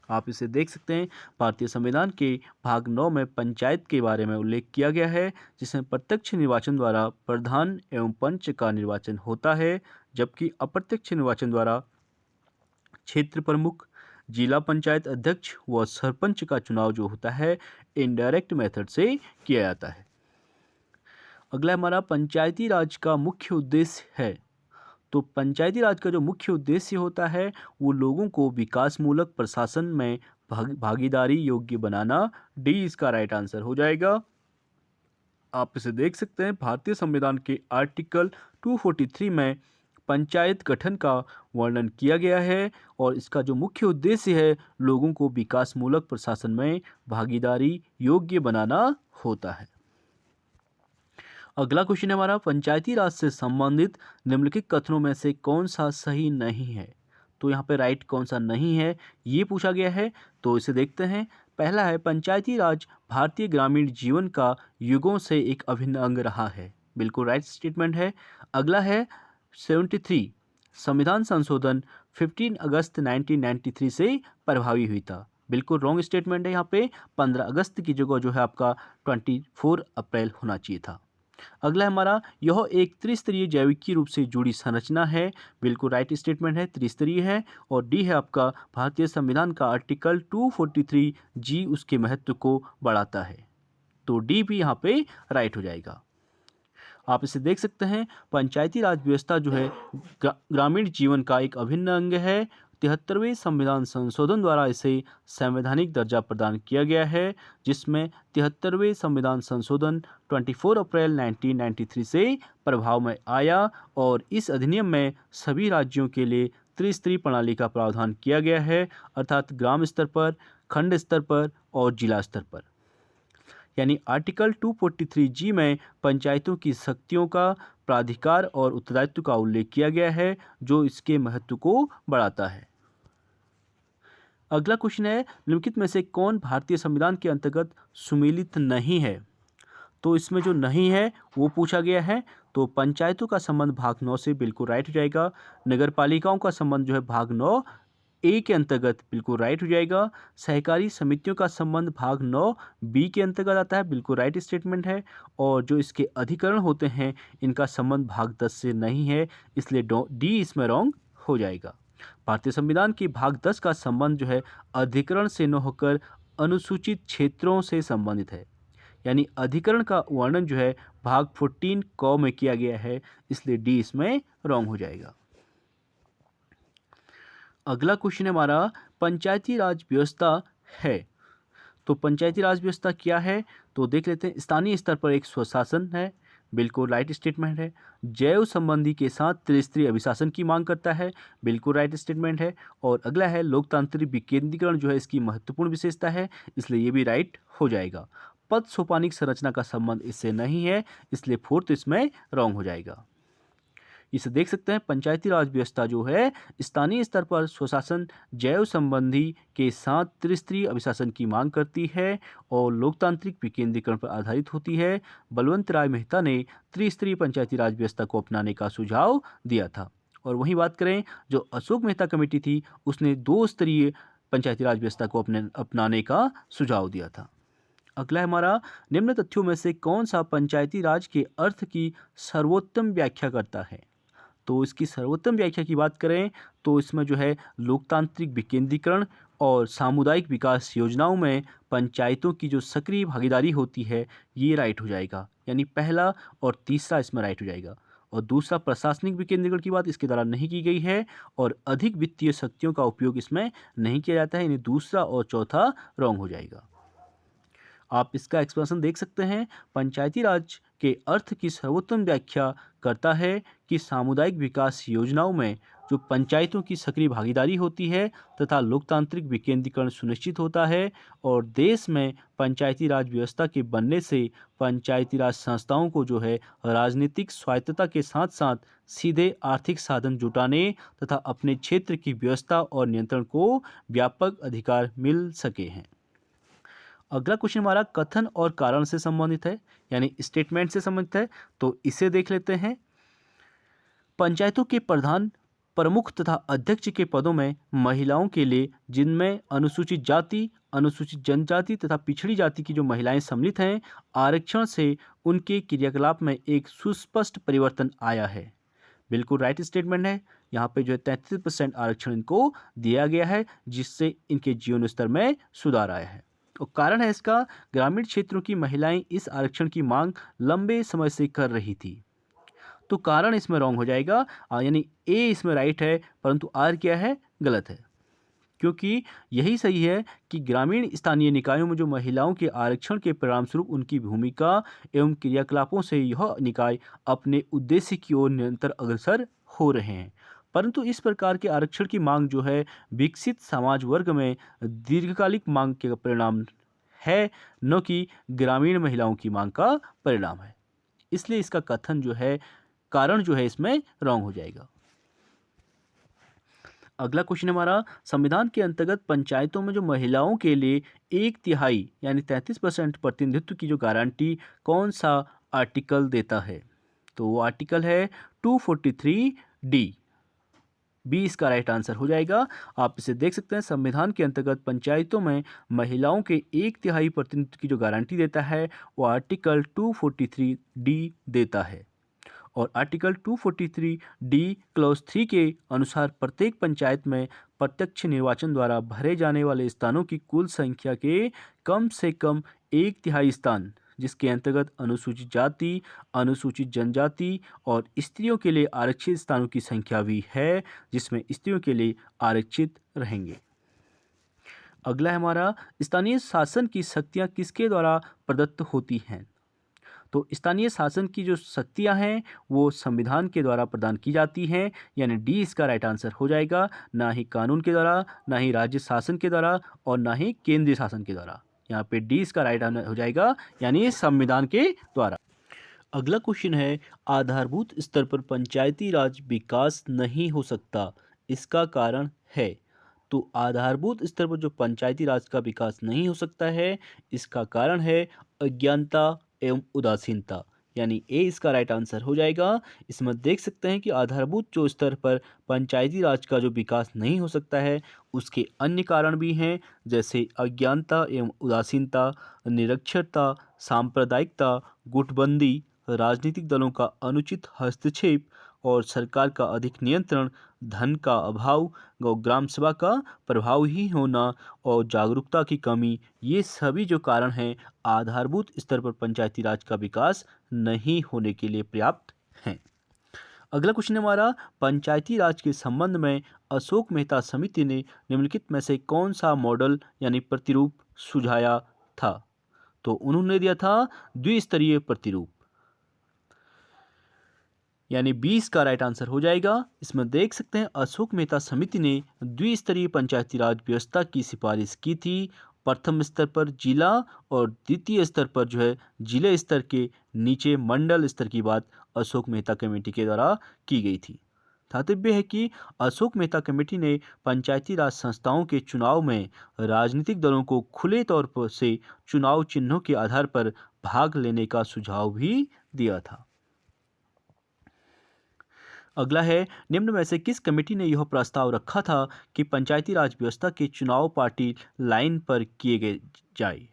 आप इसे देख सकते हैं, भारतीय संविधान के भाग 9 में पंचायत के बारे में उल्लेख किया गया है, जिसमें प्रत्यक्ष निर्वाचन द्वारा प्रधान एवं पंच का निर्वाचन होता है, जबकि अप्रत्यक्ष निर्वाचन द्वारा क्षेत्र प्रमुख, जिला पंचायत अध्यक्ष व सरपंच का चुनाव जो होता है इनडायरेक्ट मेथड से किया जाता है। अगला हमारा, पंचायती राज का मुख्य उद्देश्य है। तो पंचायती राज का जो मुख्य उद्देश्य होता है वो लोगों को विकासमूलक प्रशासन में भागीदारी योग्य बनाना। डी इसका राइट आंसर हो जाएगा। आप इसे देख सकते हैं, भारतीय संविधान के आर्टिकल 243 में पंचायत गठन का वर्णन किया गया है और इसका जो मुख्य उद्देश्य है लोगों को विकासमूलक प्रशासन में भागीदारी योग्य बनाना होता है। अगला क्वेश्चन है हमारा, पंचायती राज से संबंधित निम्नलिखित कथनों में से कौन सा सही नहीं है? तो यहाँ पे राइट कौन सा नहीं है ये पूछा गया है, तो इसे देखते हैं। पहला है, पंचायती राज भारतीय ग्रामीण जीवन का युगों से एक अभिन्न अंग रहा है। बिल्कुल राइट स्टेटमेंट है। अगला है 73 संविधान संशोधन 15 अगस्त 1993 से प्रभावी हुई था। बिल्कुल रॉन्ग स्टेटमेंट है। यहाँ पे 15 अगस्त की जगह जो है आपका 24 अप्रैल होना चाहिए था। अगला हमारा, यह एक त्रिस्तरीय जैविकी रूप से जुड़ी संरचना है। बिल्कुल राइट स्टेटमेंट है, त्रिस्तरीय है। और डी है आपका, भारतीय संविधान का आर्टिकल 243 जी उसके महत्व को बढ़ाता है। तो डी भी यहाँ पे राइट हो जाएगा। आप इसे देख सकते हैं, पंचायती राज व्यवस्था जो है ग्रामीण जीवन का एक अभिन्न अंग है। 73वें संविधान संशोधन द्वारा इसे संवैधानिक दर्जा प्रदान किया गया है, जिसमें 73वें संविधान संशोधन 24 अप्रैल 1993 से प्रभाव में आया और इस अधिनियम में सभी राज्यों के लिए त्रिस्तरीय प्रणाली का प्रावधान किया गया है, अर्थात ग्राम स्तर पर, खंड स्तर पर और जिला स्तर पर। यानी आर्टिकल 243G में पंचायतों की शक्तियों का, प्राधिकार और उत्तरदायित्व का उल्लेख किया गया है, जो इसके महत्व को बढ़ाता है। अगला क्वेश्चन है, निम्नलिखित में से कौन भारतीय संविधान के अंतर्गत सुमेलित नहीं है? तो इसमें जो नहीं है वो पूछा गया है। तो पंचायतों का संबंध भाग 9 से बिल्कुल राइट हो जाएगा। नगर पालिकाओं का संबंध जो है भाग 9A के अंतर्गत बिल्कुल राइट हो जाएगा। सहकारी समितियों का संबंध भाग 9B के अंतर्गत आता है, बिल्कुल राइट स्टेटमेंट है। और जो इसके अधिकरण होते हैं इनका संबंध भाग 10 से नहीं है, इसलिए डी इसमें रॉन्ग हो जाएगा। भारतीय संविधान के भाग 10 का संबंध जो है अधिकरण से न होकर अनुसूचित क्षेत्रों से संबंधित है, यानी अधिकरण का वर्णन जो है भाग 14 क में किया गया है, इसलिए डी इसमें रॉन्ग हो जाएगा। अगला क्वेश्चन है हमारा, पंचायती राज व्यवस्था है। तो पंचायती राज व्यवस्था क्या है? तो देख लेते हैं। स्थानीय स्तर पर एक स्वशासन है, बिल्कुल राइट स्टेटमेंट है। जैव संबंधी के साथ त्रिस्तरीय अभिशासन की मांग करता है, बिल्कुल राइट स्टेटमेंट है। और अगला है लोकतांत्रिक विकेंद्रीकरण जो है इसकी महत्वपूर्ण विशेषता है, इसलिए ये भी राइट हो जाएगा। पद सोपानिक संरचना का संबंध इससे नहीं है, इसलिए फोर्थ इसमें रॉन्ग हो जाएगा। इसे देख सकते हैं, पंचायती राज व्यवस्था जो है स्थानीय स्तर पर स्वशासन, जैव संबंधी के साथ त्रिस्तरीय अभिशासन की मांग करती है और लोकतांत्रिक विकेंद्रीकरण पर आधारित होती है। बलवंत राय मेहता ने त्रिस्तरीय पंचायती राज व्यवस्था को अपनाने का सुझाव दिया था। और वहीं बात करें, जो अशोक मेहता कमेटी थी उसने 2 स्तरीय पंचायती राज व्यवस्था को अपनाने का सुझाव दिया था। अगला है हमारा, निम्न तथ्यों में से कौन सा पंचायती राज के अर्थ की सर्वोत्तम व्याख्या करता है? तो इसकी सर्वोत्तम व्याख्या की बात करें तो इसमें जो है लोकतांत्रिक विकेंद्रीकरण और सामुदायिक विकास योजनाओं में पंचायतों की जो सक्रिय भागीदारी होती है ये राइट हो जाएगा, यानी पहला और तीसरा इसमें राइट हो जाएगा। और दूसरा प्रशासनिक विकेंद्रीकरण की बात इसके द्वारा नहीं की गई है और अधिक वित्तीय शक्तियों का उपयोग इसमें नहीं किया जाता है, यानी दूसरा और चौथा रॉन्ग हो जाएगा। आप इसका एक्सप्रेशन देख सकते हैं। पंचायती राज के अर्थ की सर्वोत्तम व्याख्या करता है कि सामुदायिक विकास योजनाओं में जो पंचायतों की सक्रिय भागीदारी होती है तथा लोकतांत्रिक विकेंद्रीकरण सुनिश्चित होता है और देश में पंचायती राज व्यवस्था के बनने से पंचायती राज संस्थाओं को जो है राजनीतिक स्वायत्तता के साथ साथ सीधे आर्थिक साधन जुटाने तथा अपने क्षेत्र की व्यवस्था और नियंत्रण को व्यापक अधिकार मिल सके हैं। अगला क्वेश्चन हमारा कथन और कारण से संबंधित है, यानी स्टेटमेंट से संबंधित है। तो इसे देख लेते हैं। पंचायतों के प्रधान, प्रमुख तथा अध्यक्ष के पदों में महिलाओं के लिए, जिनमें अनुसूचित जाति, अनुसूचित जनजाति तथा पिछड़ी जाति की जो महिलाएं सम्मिलित हैं, आरक्षण से उनके क्रियाकलाप में एक सुस्पष्ट परिवर्तन आया है। बिल्कुल राइट स्टेटमेंट है। यहाँ पे जो है 33% आरक्षण इनको दिया गया है, जिससे इनके जीवन स्तर में सुधार आया है। तो कारण है इसका, ग्रामीण क्षेत्रों की महिलाएं इस आरक्षण की मांग लंबे समय से कर रही थी। तो कारण इसमें रॉन्ग हो जाएगा, यानी ए इसमें राइट है, परंतु आर क्या है, गलत है। क्योंकि यही सही है कि ग्रामीण स्थानीय निकायों में जो महिलाओं के आरक्षण के परिणामस्वरूप उनकी भूमिका एवं क्रियाकलापों से यह निकाय अपने उद्देश्य की ओर निरंतर अग्रसर हो रहे हैं। परंतु इस प्रकार के आरक्षण की मांग जो है विकसित समाज वर्ग में दीर्घकालिक मांग के परिणाम है, न कि ग्रामीण महिलाओं की मांग का परिणाम है। इसलिए इसका कथन जो है, कारण जो है इसमें रॉन्ग हो जाएगा। अगला क्वेश्चन हमारा, संविधान के अंतर्गत पंचायतों में जो महिलाओं के लिए 1/3 यानी 33% प्रतिनिधित्व की जो गारंटी कौन सा आर्टिकल देता है? तो वो आर्टिकल है 243D। बी इसका राइट आंसर हो जाएगा। आप इसे देख सकते हैं, संविधान के अंतर्गत पंचायतों में महिलाओं के 1/3 प्रतिनिधित्व की जो गारंटी देता है वो आर्टिकल 243D देता है। और आर्टिकल 243D क्लॉज 3 के अनुसार प्रत्येक पंचायत में प्रत्यक्ष निर्वाचन द्वारा भरे जाने वाले स्थानों की कुल संख्या के कम से कम 1/3 स्थान जिसके अंतर्गत अनुसूचित जाति, अनुसूचित जनजाति और स्त्रियों के लिए आरक्षित स्थानों की संख्या भी है, जिसमें स्त्रियों के लिए आरक्षित रहेंगे। अगला है हमारा, स्थानीय शासन की शक्तियां किसके द्वारा प्रदत्त होती हैं? तो स्थानीय शासन की जो शक्तियां हैं वो संविधान के द्वारा प्रदान की जाती हैं, यानी डी इसका राइट आंसर हो जाएगा। ना ही कानून के द्वारा, ना ही राज्य शासन के द्वारा और ना ही केंद्रीय शासन के द्वारा। यहाँ पे डी इसका राइट आंसर हो जाएगा, यानी संविधान के द्वारा। अगला क्वेश्चन है, आधारभूत स्तर पर पंचायती राज विकास नहीं हो सकता, इसका कारण है? तो आधारभूत स्तर पर जो पंचायती राज का विकास नहीं हो सकता है, इसका कारण है अज्ञानता एवं उदासीनता, यानी ए इसका राइट आंसर हो जाएगा। इसमें देख सकते हैं कि आधारभूत जो स्तर पर पंचायती राज का जो विकास नहीं हो सकता है, उसके अन्य कारण भी हैं, जैसे अज्ञानता एवं उदासीनता, निरक्षरता, सांप्रदायिकता, गुटबंदी, राजनीतिक दलों का अनुचित हस्तक्षेप और सरकार का अधिक नियंत्रण, धन का अभाव, ग्राम सभा का प्रभावहीन होना और जागरूकता की कमी, ये सभी जो कारण हैं आधारभूत स्तर पर पंचायती राज का विकास नहीं होने के लिए पर्याप्त हैं। अगला क्वेश्चन है हमारा, पंचायती राज के संबंध में अशोक मेहता समिति ने निम्नलिखित में से कौन सा मॉडल यानी प्रतिरूप सुझाया था? तो उन्होंने दिया था द्विस्तरीय प्रतिरूप, यानी 20 का राइट आंसर हो जाएगा। इसमें देख सकते हैं अशोक मेहता समिति ने द्विस्तरीय पंचायती राज व्यवस्था की सिफारिश की थी। प्रथम स्तर पर जिला और द्वितीय स्तर पर जो है जिले स्तर के नीचे मंडल स्तर की बात अशोक मेहता कमेटी के द्वारा की गई थी। तात्पर्य है कि अशोक मेहता कमेटी ने पंचायती राज संस्थाओं के चुनाव में राजनीतिक दलों को खुले तौर पर से चुनाव चिन्हों के आधार पर भाग लेने का सुझाव भी दिया था। अगला है, निम्न में से किस कमेटी ने यह प्रस्ताव रखा था कि पंचायती राज व्यवस्था के चुनाव पार्टी लाइन पर किए गए जाए?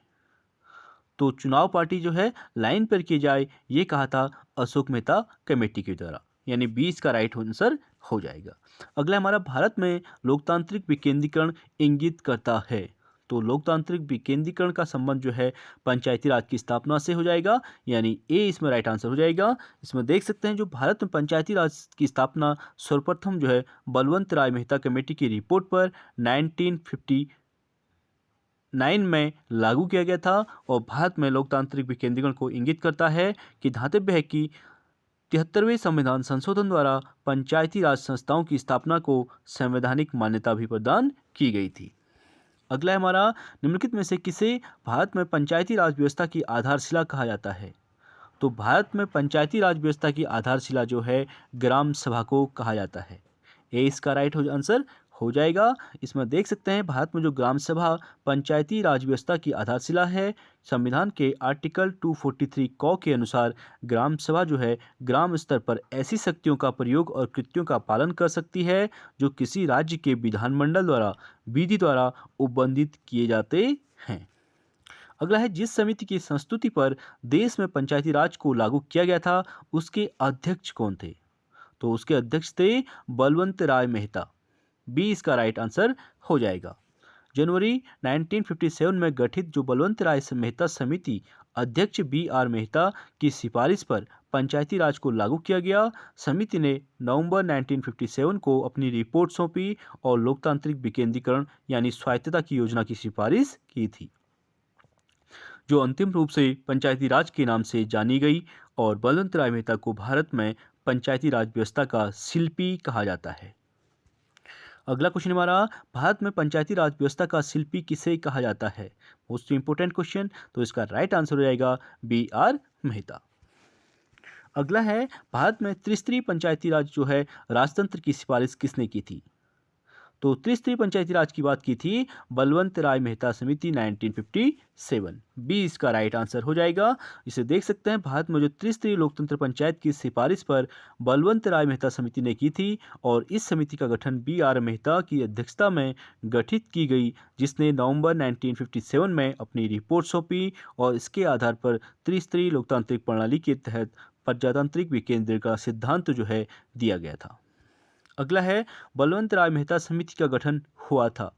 तो चुनाव पार्टी जो है लाइन पर किए जाए, ये कहा था अशोक मेहता कमेटी के द्वारा, यानी 20 का राइट आंसर हो जाएगा। अगला हमारा, भारत में लोकतांत्रिक विकेंद्रीकरण इंगित करता है। तो लोकतांत्रिक विकेंद्रीकरण का संबंध जो है पंचायती राज की स्थापना से हो जाएगा, यानी ए इसमें राइट आंसर हो जाएगा। इसमें देख सकते हैं जो भारत में पंचायती राज की स्थापना सर्वप्रथम जो है बलवंत राय मेहता कमेटी की रिपोर्ट पर 1959 में लागू किया गया था और भारत में लोकतांत्रिक विकेंद्रीकरण को इंगित करता है कि धातव्य है कि 73वें संविधान संशोधन द्वारा पंचायती राज संस्थाओं की स्थापना को संवैधानिक मान्यता भी प्रदान की गई थी। अगला है हमारा, निम्नलिखित में से किसे भारत में पंचायती राज व्यवस्था की आधारशिला कहा जाता है? तो भारत में पंचायती राज व्यवस्था की आधारशिला जो है ग्राम सभा को कहा जाता है। ए इसका राइट आंसर हो जाएगा। इसमें देख सकते हैं भारत में जो ग्राम सभा पंचायती राज व्यवस्था की आधारशिला है, संविधान के आर्टिकल 243 क के अनुसार ग्राम सभा जो है ग्राम स्तर पर ऐसी शक्तियों का प्रयोग और कृत्यों का पालन कर सकती है जो किसी राज्य के विधानमंडल द्वारा विधि द्वारा उपबंधित किए जाते हैं। अगला है, जिस समिति की संस्तुति पर देश में पंचायती राज को लागू किया गया था उसके अध्यक्ष कौन थे? तो उसके अध्यक्ष थे बलवंत राय मेहता। बी इसका राइट आंसर हो जाएगा। जनवरी 1957 में गठित जो बलवंत राय मेहता समिति अध्यक्ष बी आर मेहता की सिफारिश पर पंचायती राज को लागू किया गया। समिति ने नवंबर 1957 को अपनी रिपोर्ट सौंपी और लोकतांत्रिक विकेंद्रीकरण यानी स्वायत्तता की योजना की सिफारिश की थी, जो अंतिम रूप से पंचायती राज के नाम से जानी गई और बलवंत राय मेहता को भारत में पंचायती राज व्यवस्था का शिल्पी कहा जाता है। अगला क्वेश्चन हमारा, भारत में पंचायती राज व्यवस्था का शिल्पी किसे कहा जाता है? मोस्ट इंपोर्टेंट क्वेश्चन, तो इसका राइट आंसर हो जाएगा बी आर मेहता। अगला है, भारत में त्रिस्तरीय पंचायती राज जो है राजतंत्र की सिफारिश किसने की थी? तो त्रिस्तरीय पंचायती राज की बात की थी बलवंत राय मेहता समिति 1957। बी इसका राइट आंसर हो जाएगा। इसे देख सकते हैं भारत में जो त्रिस्तरीय लोकतंत्र पंचायत की सिफारिश पर बलवंत राय मेहता समिति ने की थी और इस समिति का गठन बी आर मेहता की अध्यक्षता में गठित की गई, जिसने नवंबर 1957 में अपनी रिपोर्ट सौंपी और इसके आधार पर त्रिस्तरीय लोकतांत्रिक प्रणाली के तहत प्रजातांत्रिक विकेंद्रीकरण का सिद्धांत जो है दिया गया था। अगला है, बलवंत राय मेहता समिति का गठन हुआ था।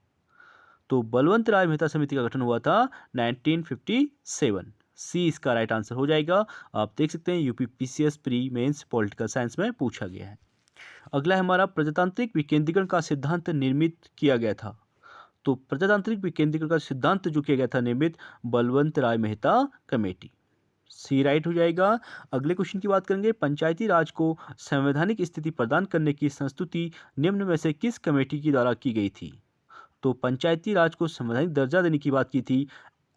तो बलवंत राय मेहता समिति का गठन हुआ था 1957। सी इसका राइट आंसर हो जाएगा। आप देख सकते हैं UPPCS pre mains political science में पूछा गया है। अगला है हमारा प्रजातांत्रिक विकेंद्रीकरण का सिद्धांत निर्मित किया गया था। तो प्रजातांत्रिक विकेंद्रीकरण का सिद्धांत जो किया गया था निर्मित बलवंत राय मेहता कमेटी, सी राइट हो जाएगा। अगले क्वेश्चन की बात करेंगे, पंचायती राज को संवैधानिक स्थिति प्रदान करने की संस्तुति निम्न में से किस कमेटी के द्वारा की गई थी? तो पंचायती राज को संवैधानिक दर्जा देने की बात की थी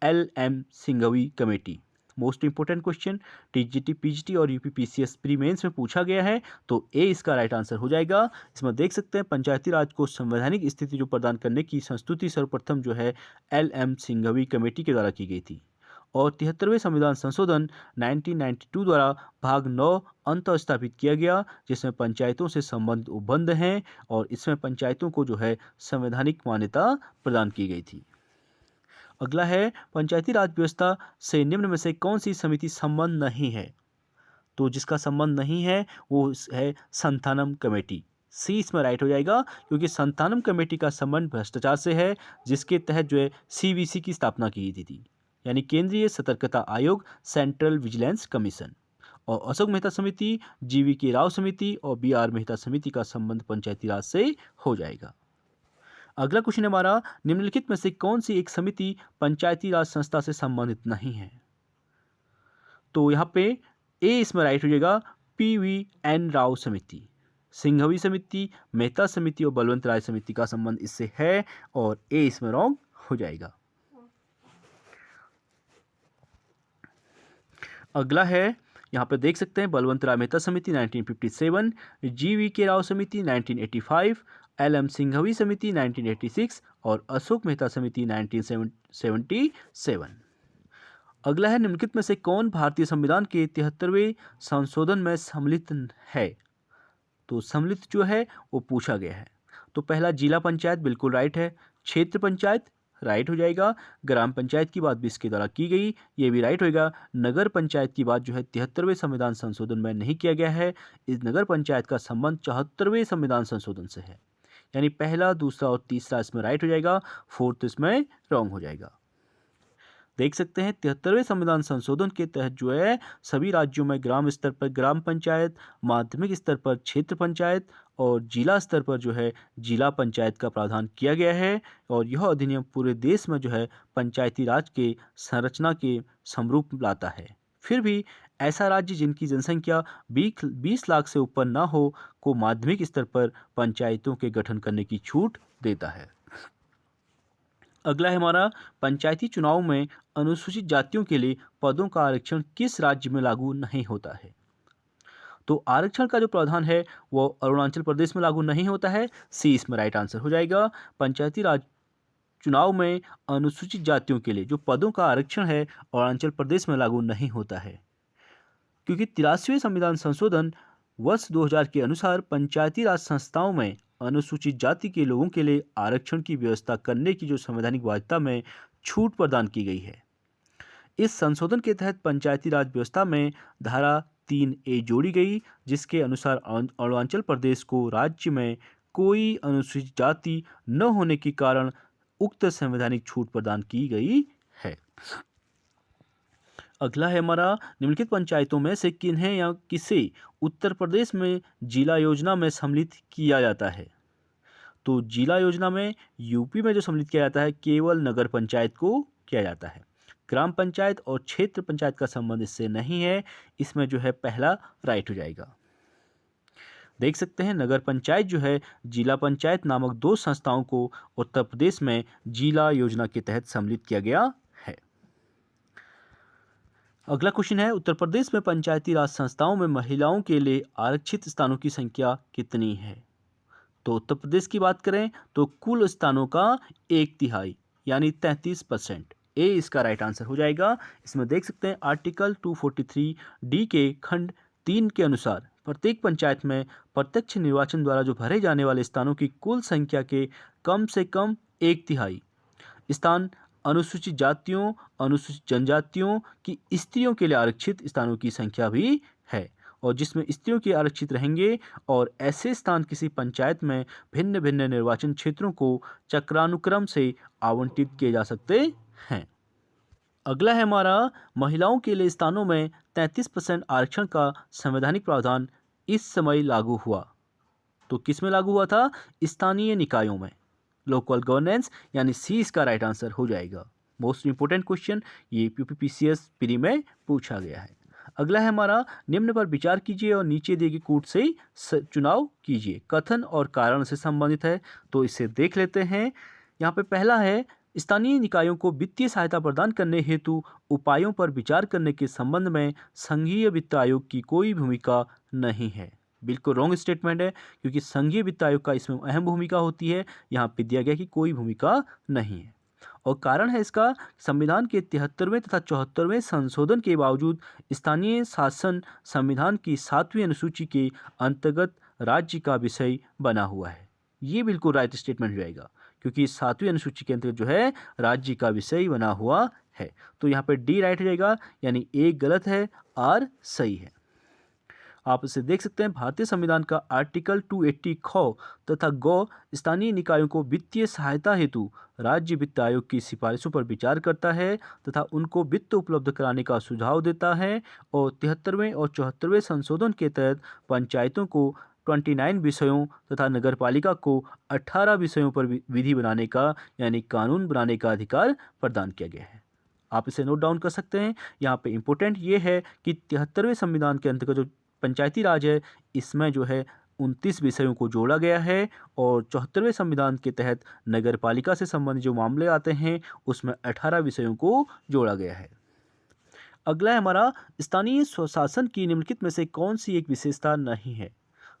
LM. Singhvi committee. Most important question TGT, PGT और यूपीपीसीएस प्री मेंस में पूछा गया है, तो ए इसका राइट आंसर हो जाएगा। इसमें देख सकते हैं पंचायती राज को संवैधानिक स्थिति जो प्रदान करने की संस्तुति सर्वप्रथम जो है एल.एम. सिंघवी कमेटी के द्वारा की गई थी। और 73वें संविधान संशोधन 1992 द्वारा भाग 9 अंत स्थापित किया गया, जिसमें पंचायतों से संबंधित उपबंध हैं और इसमें पंचायतों को जो है संवैधानिक मान्यता प्रदान की गई थी। अगला है पंचायती राज व्यवस्था से निम्न में से कौन सी समिति संबंध नहीं है? तो जिसका संबंध नहीं है वो है संथानम कमेटी, सी इसमें राइट हो जाएगा, क्योंकि संथानम कमेटी का संबंध भ्रष्टाचार से है, जिसके तहत जो है सीवीसी की स्थापना की गई थी, यानी केंद्रीय सतर्कता आयोग, सेंट्रल विजिलेंस कमीशन। और अशोक मेहता समिति, जीवी के राव समिति और बी.आर. मेहता समिति का संबंध पंचायती राज से हो जाएगा। अगला क्वेश्चन हमारा, निम्नलिखित में से कौन सी एक समिति पंचायती राज संस्था से संबंधित नहीं है? तो यहाँ पे ए इसमें राइट हो जाएगा, पी.वी.एन. राव समिति, सिंघवी समिति, मेहता समिति और बलवंत राय समिति का संबंध इससे है और ए इसमें रॉन्ग हो जाएगा। अगला है, यहाँ पे देख सकते हैं बलवंत राय मेहता समिति 1957, जी.वी. के राव समिति 1985, एल.एम. सिंघवी समिति 1986 और अशोक मेहता समिति 1977। अगला है, निम्नलिखित में से कौन भारतीय संविधान के 73वें संशोधन में सम्मिलित है? तो सम्मिलित जो है वो पूछा गया है। तो पहला जिला पंचायत बिल्कुल राइट है, क्षेत्र पंचायत राइट हो जाएगा, ग्राम पंचायत की बात भी इसके द्वारा की गई, ये भी राइट होएगा। नगर पंचायत की बात जो है 73वें संविधान संशोधन में नहीं किया गया है, इस नगर पंचायत का संबंध 74वें संविधान संशोधन से है, यानी पहला, दूसरा और तीसरा इसमें राइट हो जाएगा, फोर्थ इसमें रॉन्ग हो जाएगा। देख सकते हैं 73वें संविधान संशोधन के तहत जो है सभी राज्यों में ग्राम स्तर पर ग्राम पंचायत, माध्यमिक स्तर पर क्षेत्र पंचायत और जिला स्तर पर जो है जिला पंचायत का प्रावधान किया गया है। और यह अधिनियम पूरे देश में जो है पंचायती राज के संरचना के समरूप लाता है। फिर भी ऐसा राज्य जिनकी जनसंख्या 20 लाख से ऊपर ना हो को माध्यमिक स्तर पर पंचायतों के गठन करने की छूट देता है। अगला है हमारा, पंचायती चुनाव में अनुसूचित जातियों के लिए पदों का आरक्षण किस राज्य में लागू नहीं होता है? तो आरक्षण का जो प्रावधान है वो अरुणाचल प्रदेश में लागू नहीं होता है, सी इसमें राइट आंसर हो जाएगा। पंचायती राज चुनाव में अनुसूचित जातियों के लिए जो पदों का आरक्षण है अरुणाचल प्रदेश में लागू नहीं होता है, क्योंकि 83वें संविधान संशोधन वर्ष 2000 के अनुसार पंचायती राज संस्थाओं में अनुसूचित जाति के लोगों के लिए आरक्षण की व्यवस्था करने की जो संवैधानिक बाध्यता में छूट प्रदान की गई है। इस संशोधन के तहत पंचायती राज व्यवस्था में धारा 3A जोड़ी गई, जिसके अनुसार अरुणाचल प्रदेश को राज्य में कोई अनुसूचित जाति न होने के कारण उक्त संवैधानिक छूट प्रदान की गई है। अगला है हमारा, निम्नलिखित पंचायतों में से किन्हें या किसे उत्तर प्रदेश में जिला योजना में सम्मिलित किया जाता है? तो जिला योजना में यूपी में जो सम्मिलित किया जाता है केवल नगर पंचायत को किया जाता है, ग्राम पंचायत और क्षेत्र पंचायत का संबंध इससे नहीं है, इसमें जो है पहला राइट हो जाएगा। देख सकते हैं नगर पंचायत जो है जिला पंचायत नामक दो संस्थाओं को उत्तर प्रदेश में जिला योजना के तहत सम्मिलित किया गया है। अगला क्वेश्चन है, उत्तर प्रदेश में पंचायती राज संस्थाओं में महिलाओं के लिए आरक्षित स्थानों की संख्या कितनी है? तो उत्तर प्रदेश की बात करें तो कुल स्थानों का 1/3 यानी 33%, ए इसका राइट आंसर हो जाएगा। इसमें देख सकते हैं आर्टिकल 243D के खंड 3 के अनुसार प्रत्येक पंचायत में प्रत्यक्ष निर्वाचन द्वारा जो भरे जाने वाले स्थानों की कुल संख्या के कम से कम 1/3 स्थान अनुसूचित जातियों, अनुसूचित जनजातियों की स्त्रियों के लिए आरक्षित स्थानों की संख्या भी है, और जिसमें स्त्रियों के आरक्षित रहेंगे। और ऐसे स्थान किसी पंचायत में भिन्न भिन्न निर्वाचन क्षेत्रों को चक्रानुक्रम से आवंटित किए जा सकते हैं। अगला है हमारा महिलाओं के लिए स्थानों में 33% आरक्षण का संवैधानिक प्रावधान इस समय लागू हुआ। तो किस में लागू हुआ था? स्थानीय निकायों में, लोकल गवर्नेंस, यानी सी इसका राइट आंसर हो जाएगा। मोस्ट इंपोर्टेंट क्वेश्चन, ये यूपीपीसीएस प्री में पूछा गया है। अगला है हमारा निम्न पर विचार कीजिए और नीचे दिए गए कूट से चुनाव कीजिए। कथन और कारण से संबंधित है, तो इसे देख लेते हैं। यहाँ पे पहला है, स्थानीय निकायों को वित्तीय सहायता प्रदान करने हेतु उपायों पर विचार करने के संबंध में संघीय वित्त आयोग की कोई भूमिका नहीं है। बिल्कुल रॉन्ग स्टेटमेंट है, क्योंकि संघीय वित्त आयोग का इसमें अहम भूमिका होती है। यहाँ पे दिया गया कि कोई भूमिका नहीं है। और कारण है इसका, संविधान के 73वें तथा 74वें संशोधन के बावजूद स्थानीय शासन संविधान की 7वीं अनुसूची के अंतर्गत राज्य का विषय बना हुआ है। ये बिल्कुल राइट स्टेटमेंट हो जाएगा, क्योंकि 7वीं अनुसूची के अंतर्गत जो है राज्य का विषय बना हुआ है। तो यहाँ पे डी राइट हो जाएगा, यानी ए गलत है, आर सही है। आप इसे देख सकते हैं। भारतीय संविधान का आर्टिकल 280 ख तथा ग स्थानीय निकायों को वित्तीय सहायता हेतु राज्य वित्त आयोग की सिफारिशों पर विचार करता है तथा उनको वित्त उपलब्ध कराने का सुझाव देता है। और 73वें और 74वें संशोधन के तहत पंचायतों को 29 विषयों तथा नगरपालिका को 18 विषयों पर विधि बनाने का, यानी कानून बनाने का अधिकार प्रदान किया गया है। आप इसे नोट डाउन कर सकते हैं। यहाँ पे इम्पोर्टेंट ये है कि 73वें संविधान के अंतर्गत जो पंचायती राज है, इसमें जो है 29 विषयों को जोड़ा गया है। और 74वें संविधान के तहत नगरपालिका से संबंधित जो मामले आते हैं, उसमें 18 विषयों को जोड़ा गया है। अगला है हमारा, स्थानीय स्वशासन की निम्नलिखित में से कौन सी एक विशेषता नहीं है?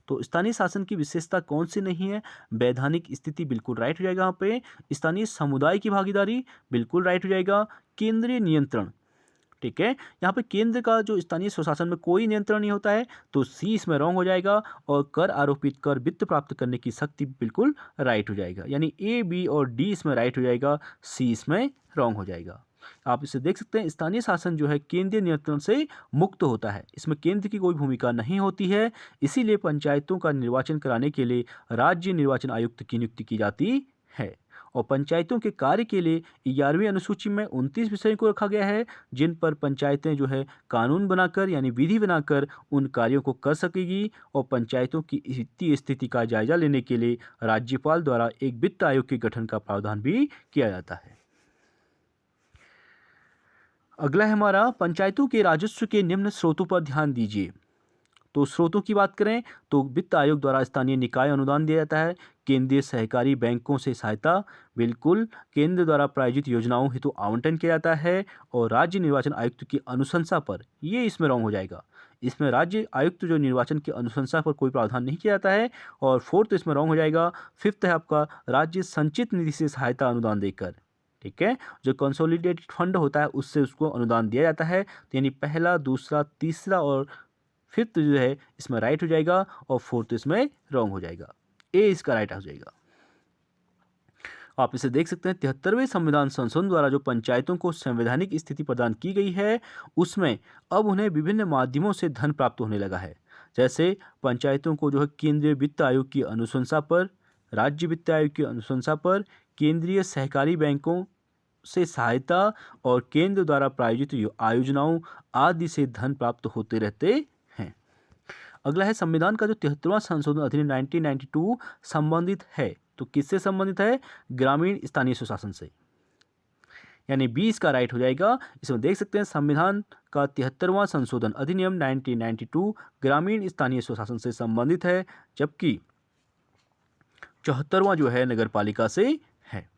तो स्थानीय शासन की विशेषता कौन सी नहीं है? वैधानिक स्थिति बिल्कुल राइट हो जाएगा। यहाँ पे स्थानीय समुदाय की भागीदारी बिल्कुल राइट हो जाएगा। केंद्रीय नियंत्रण, ठीक है, यहाँ पे केंद्र का जो स्थानीय स्वशासन में कोई नियंत्रण नहीं होता है, तो सी इसमें रॉन्ग हो जाएगा। और कर आरोपित कर वित्त प्राप्त करने की शक्ति बिल्कुल राइट हो जाएगा, यानी ए, बी और डी इसमें राइट हो जाएगा, सी इसमें रॉन्ग हो जाएगा। आप इसे देख सकते हैं। स्थानीय शासन जो है केंद्रीय नियंत्रण से मुक्त होता है, इसमें केंद्र की कोई भूमिका नहीं होती है। इसीलिए पंचायतों का निर्वाचन कराने के लिए राज्य निर्वाचन आयुक्त की नियुक्ति की जाती है। और पंचायतों के कार्य के लिए 11वीं अनुसूची में 29 विषयों को रखा गया है, जिन पर पंचायतें जो है कानून बनाकर, यानी विधि बनाकर उन कार्यों को कर सकेगी। और पंचायतों की वित्तीय स्थिति का जायजा लेने के लिए राज्यपाल द्वारा एक वित्त आयोग के गठन का प्रावधान भी किया जाता है। अगला है हमारा, पंचायतों के राजस्व के निम्न स्रोतों पर ध्यान दीजिए। तो स्रोतों की बात करें तो वित्त आयोग द्वारा स्थानीय निकाय अनुदान दिया जाता है। केंद्रीय सहकारी बैंकों से सहायता, बिल्कुल केंद्र द्वारा प्रायोजित योजनाओं हेतु आवंटन किया जाता है। और राज्य निर्वाचन आयुक्त की अनुशंसा पर, ये इसमें रॉन्ग हो जाएगा, इसमें राज्य आयुक्त जो निर्वाचन की अनुशंसा पर कोई प्रावधान नहीं किया जाता है। और फोर्थ इसमें रॉन्ग हो जाएगा। फिफ्थ है आपका, राज्य संचित निधि से सहायता अनुदान देकर, ठीक है, जो कंसोलिडेटेड फंड होता है उससे उसको अनुदान दिया जाता है। तो यानी पहला, दूसरा, तीसरा और फिफ्थ जो है इसमें राइट हो जाएगा, और फोर्थ इसमें रॉन्ग हो जाएगा, ए इसका राइट हो जाएगा। आप इसे देख सकते हैं। 73वें संविधान संशोधन द्वारा जो पंचायतों को संवैधानिक स्थिति प्रदान की गई है, उसमें अब उन्हें विभिन्न माध्यमों से धन प्राप्त होने लगा है। जैसे पंचायतों को जो है केंद्रीय वित्त आयोग की अनुशंसा पर, राज्य वित्त आयोग की अनुशंसा पर, केंद्रीय सहकारी बैंकों से सहायता और केंद्र द्वारा प्रायोजित आयोजनाओं आदि से धन प्राप्त होते रहते हैं। अगला है, संविधान का जो 73वां संशोधन अधिनियम 1992 संबंधित है, तो किससे संबंधित है? ग्रामीण स्थानीय स्वशासन से, यानी बी इसका राइट हो जाएगा। इसमें देख सकते हैं, संविधान का 73वां संशोधन अधिनियम 1992 ग्रामीण स्थानीय स्वशासन से संबंधित है, जबकि 74वां जो है नगरपालिका से है।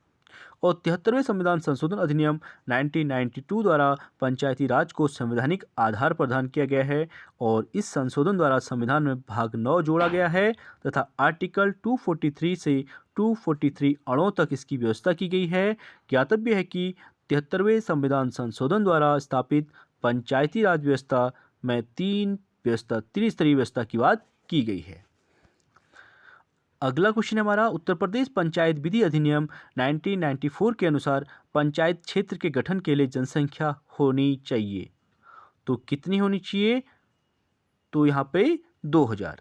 और 73वें संविधान संशोधन अधिनियम 1992 द्वारा पंचायती राज को संवैधानिक आधार प्रदान किया गया है। और इस संशोधन द्वारा संविधान में भाग 9 जोड़ा गया है तथा आर्टिकल 243 से 243 अणों तक इसकी व्यवस्था की गई है। ज्ञातव्य है कि 73वें संविधान संशोधन द्वारा स्थापित पंचायती राज व्यवस्था में त्रिस्तरीय व्यवस्था की बात की गई है। अगला क्वेश्चन है हमारा, उत्तर प्रदेश पंचायत विधि अधिनियम 1994 के अनुसार पंचायत क्षेत्र के गठन के लिए जनसंख्या होनी चाहिए, तो कितनी होनी चाहिए? तो यहाँ पे 2000।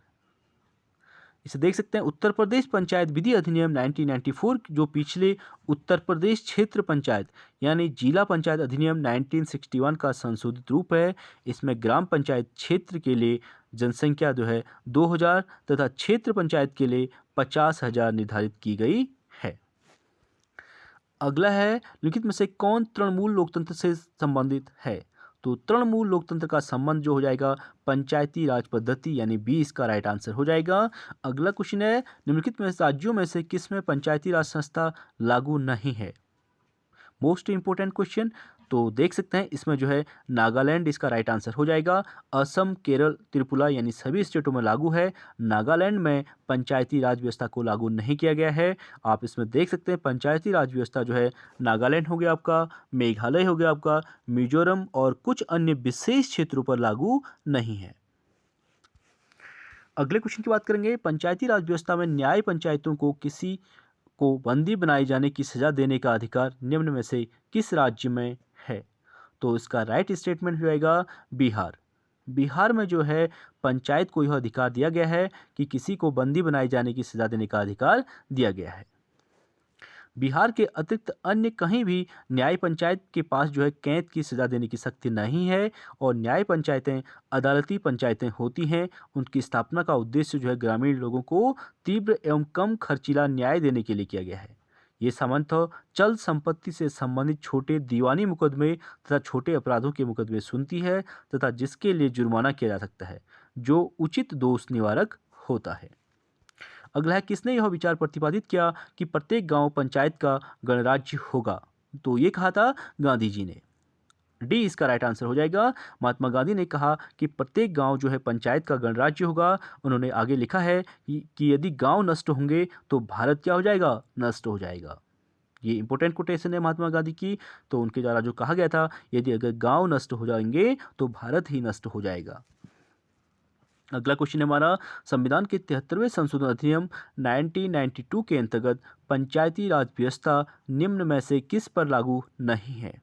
इसे देख सकते हैं उत्तर प्रदेश पंचायत विधि अधिनियम 1994 जो पिछले उत्तर प्रदेश क्षेत्र पंचायत यानी जिला पंचायत अधिनियम 1961 का संशोधित रूप है। इसमें ग्राम पंचायत क्षेत्र के लिए जनसंख्या जो है 2000 तथा क्षेत्र पंचायत के लिए 50,000 निर्धारित की गई है। अगला है निम्नलिखित में से कौन तृणमूल लोकतंत्र से संबंधित है? तो तृणमूल लोकतंत्र का संबंध जो हो जाएगा पंचायती राज पद्धति यानी बी इसका राइट आंसर हो जाएगा। अगला क्वेश्चन है निम्नलिखित में राज्यों में से किसमें पंचायती राज संस्था लागू नहीं है? Most important question. तो देख सकते हैं इसमें जो है नागालैंड इसका राइट आंसर हो जाएगा। असम, केरल, त्रिपुरा यानी सभी स्टेटों में लागू है। नागालैंड में पंचायती राज व्यवस्था को लागू नहीं किया गया है। आप इसमें देख सकते हैं पंचायती राज व्यवस्था जो है नागालैंड हो गया आपका, मेघालय हो गया आपका, मिजोरम और कुछ अन्य विशेष क्षेत्रों पर लागू नहीं है। अगले क्वेश्चन की बात करेंगे पंचायती राज व्यवस्था में न्याय पंचायतों को किसी को बंदी बनाए जाने की सजा देने का अधिकार निम्न में से किस राज्य में है? तो इसका राइट स्टेटमेंट हो जाएगा बिहार। बिहार में जो है पंचायत को यह अधिकार दिया गया है कि किसी को बंदी बनाए जाने की सजा देने का अधिकार दिया गया है। बिहार के अतिरिक्त अन्य कहीं भी न्याय पंचायत के पास जो है कैद की सजा देने की शक्ति नहीं है और न्याय पंचायतें अदालती पंचायतें होती हैं। उनकी स्थापना का उद्देश्य जो है ग्रामीण लोगों को तीव्र एवं कम खर्चीला न्याय देने के लिए किया गया है। ये सामान्यतः चल संपत्ति से संबंधित छोटे दीवानी मुकदमे तथा छोटे अपराधों के मुकदमे सुनती है तथा जिसके लिए जुर्माना किया जा सकता है जो उचित दोष निवारक होता है। अगला है किसने यह विचार प्रतिपादित किया कि प्रत्येक गांव पंचायत का गणराज्य होगा? तो ये कहा था गांधी जी ने। डी इसका राइट आंसर हो जाएगा। महात्मा गांधी ने कहा कि प्रत्येक गांव जो है पंचायत का गणराज्य होगा। उन्होंने आगे लिखा है कि यदि गांव नष्ट होंगे तो भारत क्या हो जाएगा? नष्ट हो जाएगा। ये इंपॉर्टेंट कोटेशन है महात्मा गांधी की। तो उनके द्वारा जो कहा गया था यदि अगर गांव नष्ट हो जाएंगे तो भारत ही नष्ट हो जाएगा। अगला क्वेश्चन है हमारा संविधान के 73वें संशोधन अधिनियम 1992 के अंतर्गत पंचायती राज व्यवस्था निम्न में से किस पर लागू नहीं है?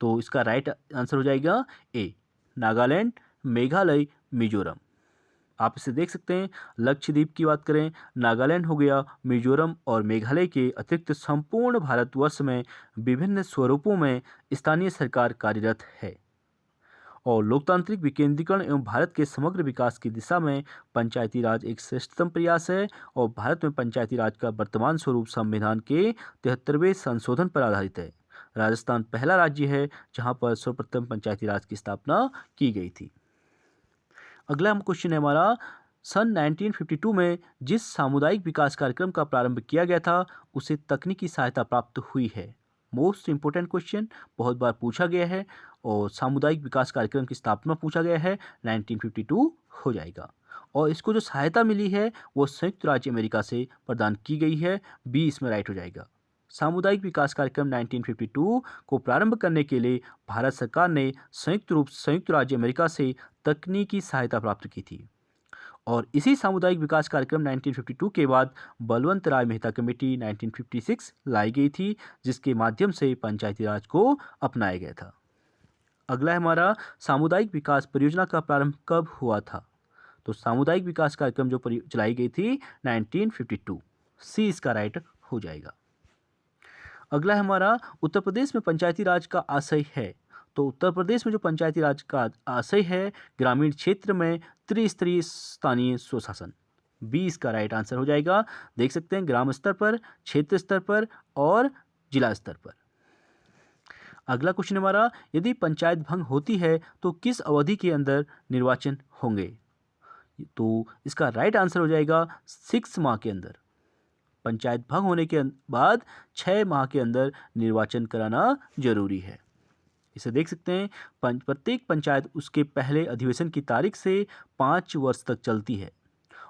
तो इसका राइट आंसर हो जाएगा ए नागालैंड, मेघालय, मिजोरम। आप इसे देख सकते हैं लक्षद्वीप की बात करें नागालैंड हो गया, मिजोरम और मेघालय के अतिरिक्त संपूर्ण भारतवर्ष में विभिन्न स्वरूपों में स्थानीय सरकार कार्यरत है और लोकतांत्रिक विकेंद्रीकरण एवं भारत के समग्र विकास की दिशा में पंचायती राज एक श्रेष्ठतम प्रयास है और भारत में पंचायती राज का वर्तमान स्वरूप संविधान के 73वें संशोधन पर आधारित है। राजस्थान पहला राज्य है जहां पर सर्वप्रथम पंचायती राज की स्थापना की गई थी। अगला क्वेश्चन है हमारा सन 1952 में जिस सामुदायिक विकास कार्यक्रम का प्रारंभ किया गया था उसे तकनीकी सहायता प्राप्त हुई है। मोस्ट इंपोर्टेंट क्वेश्चन, बहुत बार पूछा गया है और सामुदायिक विकास कार्यक्रम की स्थापना पूछा गया है 1952 हो जाएगा और इसको जो सहायता मिली है वो संयुक्त राज्य अमेरिका से प्रदान की गई है। बी इसमें राइट हो जाएगा। सामुदायिक विकास कार्यक्रम 1952 को प्रारंभ करने के लिए भारत सरकार ने संयुक्त राज्य अमेरिका से तकनीकी सहायता प्राप्त की थी और इसी सामुदायिक विकास कार्यक्रम 1952 के बाद बलवंत राय मेहता कमेटी 1956 लाई गई थी जिसके माध्यम से पंचायती राज को अपनाया गया था। अगला है हमारा सामुदायिक विकास परियोजना का प्रारंभ कब हुआ था? तो सामुदायिक विकास कार्यक्रम जो चलाई गई थी 1952। सी इसका राइट हो जाएगा। अगला है हमारा उत्तर प्रदेश में पंचायती राज का आशय है। तो उत्तर प्रदेश में जो पंचायती राज का आशय है ग्रामीण क्षेत्र में त्रिस्तरीय स्थानीय स्वशासन। बी इसका राइट आंसर हो जाएगा। देख सकते हैं ग्राम स्तर पर, क्षेत्र स्तर पर और जिला स्तर पर। अगला क्वेश्चन हमारा यदि पंचायत भंग होती है तो किस अवधि के अंदर निर्वाचन होंगे? तो इसका राइट आंसर हो जाएगा 6 माह के अंदर। पंचायत भंग होने के बाद 6 माह के अंदर निर्वाचन कराना जरूरी है। इसे देख सकते हैं प्रत्येक पंचायत उसके पहले अधिवेशन की तारीख से 5 वर्ष तक चलती है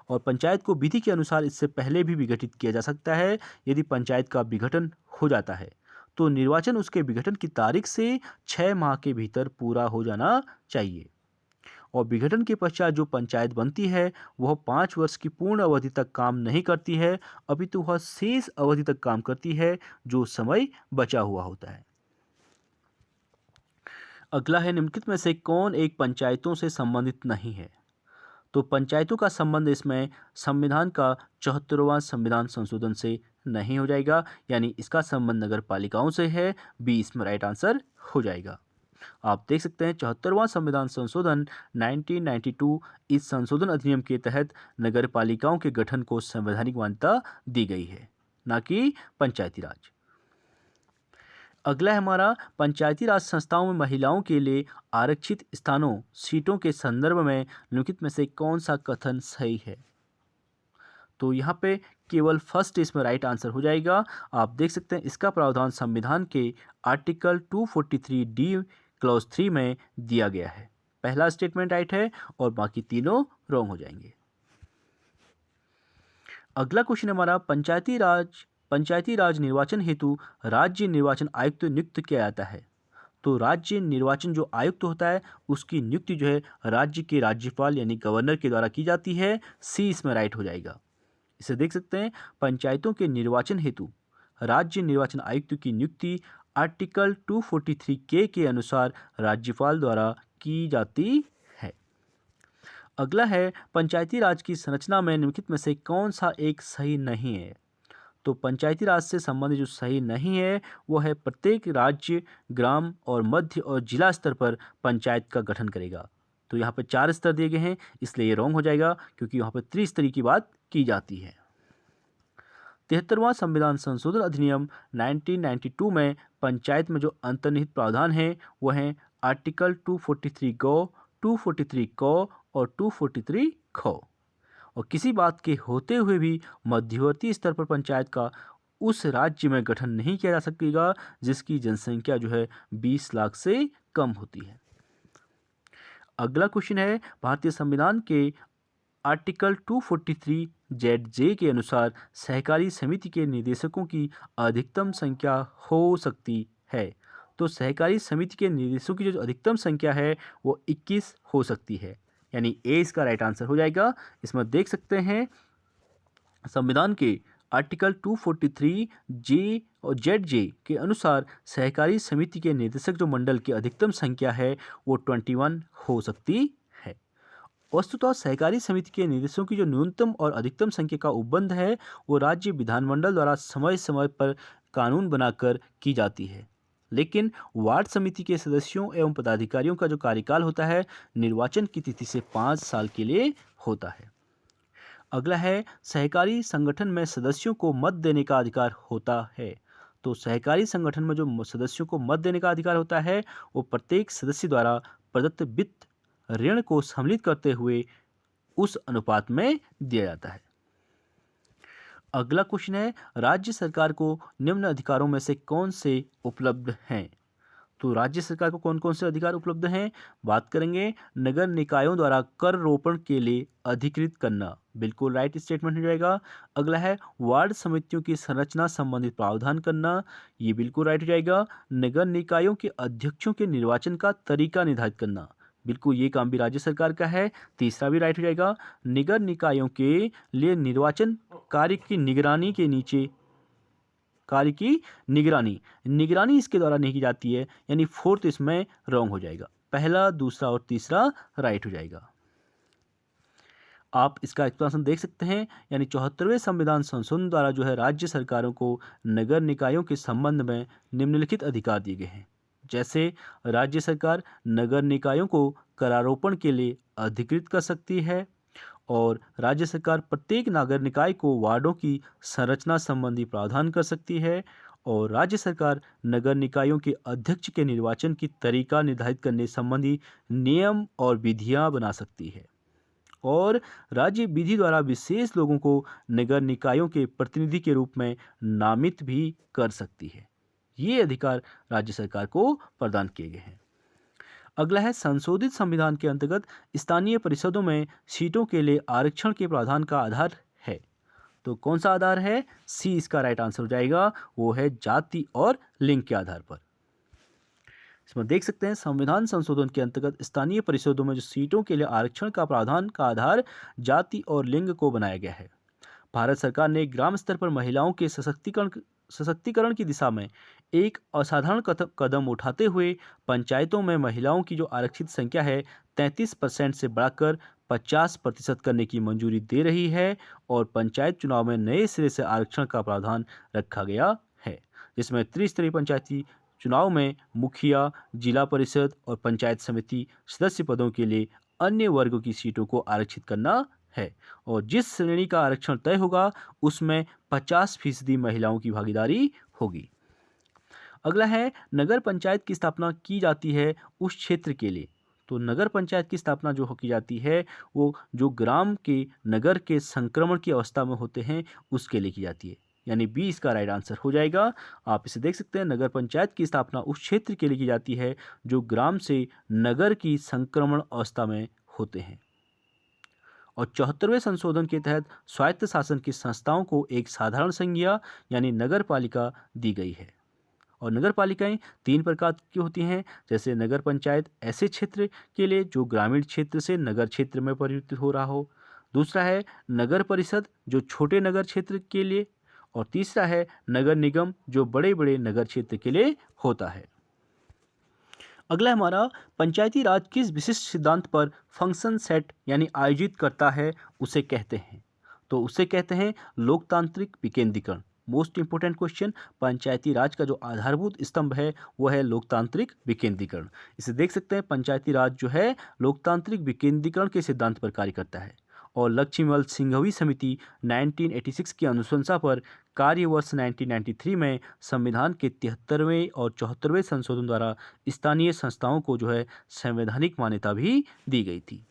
और पंचायत को विधि के अनुसार इससे पहले भी विघटित किया जा सकता है। यदि पंचायत का विघटन हो जाता है तो निर्वाचन उसके विघटन की तारीख से 6 माह के भीतर पूरा हो जाना चाहिए और विघटन के पश्चात जो पंचायत बनती है वह 5 वर्ष की पूर्ण अवधि तक काम नहीं करती है अपितु वह शेष अवधि तक काम करती है जो समय बचा हुआ होता है। अगला है निम्नलिखित में से कौन एक पंचायतों से संबंधित नहीं है? तो पंचायतों का संबंध इसमें संविधान का 74वां संविधान संशोधन से नहीं हो जाएगा, यानी इसका संबंध नगर पालिकाओं से है। बी इसमें राइट आंसर हो जाएगा। आप देख सकते हैं 74वां संविधान संशोधन 1992, इस संशोधन अधिनियम के तहत नगर पालिकाओं के गठन को संवैधानिक मान्यता दी गई है, ना कि पंचायती राज। अगला है हमारा पंचायती राज संस्थाओं में महिलाओं के लिए आरक्षित स्थानों सीटों के संदर्भ में निम्नलिखित में से कौन सा कथन सही है। तो यहाँ पे केवल फर्स्ट इसमें राइट आंसर हो जाएगा। आप देख सकते हैं इसका प्रावधान संविधान के आर्टिकल 243 डी क्लॉज 3 में दिया गया है। पहला स्टेटमेंट राइट है और बाकी तीनों रॉन्ग हो जाएंगे। अगला क्वेश्चन हमारा पंचायती राज निर्वाचन हेतु राज्य निर्वाचन आयुक्त नियुक्त किया जाता है। तो राज्य निर्वाचन जो आयुक्त होता है उसकी नियुक्ति जो है राज्य के राज्यपाल यानी गवर्नर के द्वारा की जाती है। सी इसमें राइट हो जाएगा। इसे देख सकते हैं पंचायतों के निर्वाचन हेतु राज्य निर्वाचन आयुक्त की नियुक्ति आर्टिकल 243 के अनुसार राज्यपाल द्वारा की जाती है। अगला है पंचायती राज की संरचना में निम्नलिखित में से कौन सा एक सही नहीं है। तो पंचायती राज से संबंधित जो सही नहीं है वो है प्रत्येक राज्य ग्राम और मध्य और जिला स्तर पर पंचायत का गठन करेगा। तो यहाँ पर 4 स्तर दिए गए हैं, इसलिए ये रॉन्ग हो जाएगा क्योंकि वहाँ पर त्रिस्तरीय की बात की जाती है। 73वां संविधान संशोधन अधिनियम 1992 में पंचायत में जो अंतर्निहित प्रावधान है वो है आर्टिकल 243 गो, 243 को और 243 खो। और किसी बात के होते हुए भी मध्यवर्ती स्तर पर पंचायत का उस राज्य में गठन नहीं किया जा सकेगा जिसकी जनसंख्या जो है 20 लाख से कम होती है। अगला क्वेश्चन है भारतीय संविधान के आर्टिकल 243 ZJ के अनुसार सहकारी समिति के निदेशकों की अधिकतम संख्या हो सकती है। तो सहकारी समिति के निदेशकों की जो अधिकतम संख्या है वो 21 हो सकती है, यानी ए इसका राइट आंसर हो जाएगा। इसमें देख सकते हैं संविधान के आर्टिकल 243 जे और ZJ के अनुसार सहकारी समिति के निदेशक जो मंडल की अधिकतम संख्या है वो 21 हो सकती है। वस्तुतः सहकारी समिति के निदेशकों की जो न्यूनतम और अधिकतम संख्या का उपबंध है वो राज्य विधानमंडल द्वारा समय समय पर कानून बनाकर की जाती है, लेकिन वार्ड समिति के सदस्यों एवं पदाधिकारियों का जो कार्यकाल होता है निर्वाचन की तिथि से 5 साल के लिए होता है। अगला है सहकारी संगठन में सदस्यों को मत देने का अधिकार होता है। तो सहकारी संगठन में जो सदस्यों को मत देने का अधिकार होता है वो प्रत्येक सदस्य द्वारा प्रदत्त वित्त ऋण को सम्मिलित करते हुए उस अनुपात में दिया जाता है। अगला क्वेश्चन है राज्य सरकार को निम्न अधिकारों में से कौन से उपलब्ध हैं। तो राज्य सरकार को कौन कौन से अधिकार उपलब्ध हैं, बात करेंगे नगर निकायों द्वारा कर रोपण के लिए अधिकृत करना, बिल्कुल राइट स्टेटमेंट हो जाएगा। अगला है वार्ड समितियों की संरचना संबंधित प्रावधान करना, ये बिल्कुल राइट हो जाएगा। नगर निकायों के अध्यक्षों के निर्वाचन का तरीका निर्धारित करना, बिल्कुल ये काम भी राज्य सरकार का है, तीसरा भी राइट हो जाएगा। नगर निकायों के लिए निर्वाचन कार्य की निगरानी के नीचे कार्य की निगरानी इसके द्वारा नहीं की जाती है, यानी फोर्थ इसमें रॉन्ग हो जाएगा। पहला, दूसरा और तीसरा राइट हो जाएगा। आप इसका एक्सप्लेनेशन देख सकते हैं, यानी 74वें संविधान संशोधन द्वारा जो है राज्य सरकारों को नगर निकायों के संबंध में निम्नलिखित अधिकार दिए गए हैं। जैसे राज्य सरकार नगर निकायों को करारोपण के लिए अधिकृत कर सकती है और राज्य सरकार प्रत्येक नगर निकाय को वार्डों की संरचना संबंधी प्रावधान कर सकती है और राज्य सरकार नगर निकायों के अध्यक्ष के निर्वाचन की तरीका निर्धारित करने संबंधी नियम और विधियां बना सकती है और राज्य विधि द्वारा विशेष लोगों को नगर निकायों के प्रतिनिधि के रूप में नामित भी कर सकती है। ये अधिकार राज्य सरकार को प्रदान किए गए हैं। अगला है संशोधित संविधान के अंतर्गत स्थानीय परिषदों में सीटों के लिए आरक्षण के प्रावधान का आधार है। तो कौन सा आधार है, सी इसका राइट आंसर हो जाएगा, वो है जाति और लिंग के आधार पर। इसमें देख सकते हैं संविधान संशोधन के अंतर्गत स्थानीय परिषदों में जो सीटों के लिए आरक्षण का प्रावधान का आधार जाति और लिंग को बनाया गया है। भारत सरकार ने ग्राम स्तर पर महिलाओं के सशक्तिकरण की दिशा में एक असाधारण कदम उठाते हुए पंचायतों में महिलाओं की जो आरक्षित संख्या है 33% से बढ़ाकर 50% करने की मंजूरी दे रही है और पंचायत चुनाव में नए सिरे से आरक्षण का प्रावधान रखा गया है, जिसमें त्रिस्तरीय पंचायती चुनाव में मुखिया, जिला परिषद और पंचायत समिति सदस्य पदों के लिए अन्य वर्गों की सीटों को आरक्षित करना है और जिस श्रेणी का आरक्षण तय होगा उसमें 50% महिलाओं की भागीदारी होगी। अगला है, नगर पंचायत की स्थापना की जाती है उस क्षेत्र के लिए। तो नगर पंचायत की स्थापना जो की जाती है वो जो ग्राम के नगर के संक्रमण की अवस्था में होते हैं उसके लिए की जाती है, यानी बी इसका राइट आंसर हो जाएगा। आप इसे देख सकते हैं, नगर पंचायत की स्थापना उस क्षेत्र के लिए की जाती है जो ग्राम से नगर की संक्रमण अवस्था में होते हैं। और 74वें संशोधन के तहत स्वायत्त शासन की संस्थाओं को एक साधारण संज्ञा यानी नगर पालिका दी गई है। और नगर पालिकाएं 3 प्रकार की होती हैं, जैसे नगर पंचायत ऐसे क्षेत्र के लिए जो ग्रामीण क्षेत्र से नगर क्षेत्र में परिवर्तित हो रहा हो, दूसरा है नगर परिषद जो छोटे नगर क्षेत्र के लिए, और तीसरा है नगर निगम जो बड़े बड़े नगर क्षेत्र के लिए होता है। अगला हमारा, पंचायती राज किस विशिष्ट सिद्धांत पर फंक्शन सेट यानी आयोजित करता है उसे कहते हैं। तो उसे कहते हैं लोकतांत्रिक विकेंद्रीकरण। मोस्ट इंपोर्टेंट क्वेश्चन, पंचायती राज का जो आधारभूत स्तंभ है वो है लोकतांत्रिक विकेंद्रीकरण। इसे देख सकते हैं, पंचायती राज जो है लोकतांत्रिक विकेंद्रीकरण के सिद्धांत पर कार्य करता है और लक्ष्मीमल सिंघवी समिति 1986 की अनुशंसा पर कार्यवर्ष 1993 में संविधान के 73वें और 74वें संशोधन द्वारा स्थानीय संस्थाओं को जो है संवैधानिक मान्यता भी दी गई थी।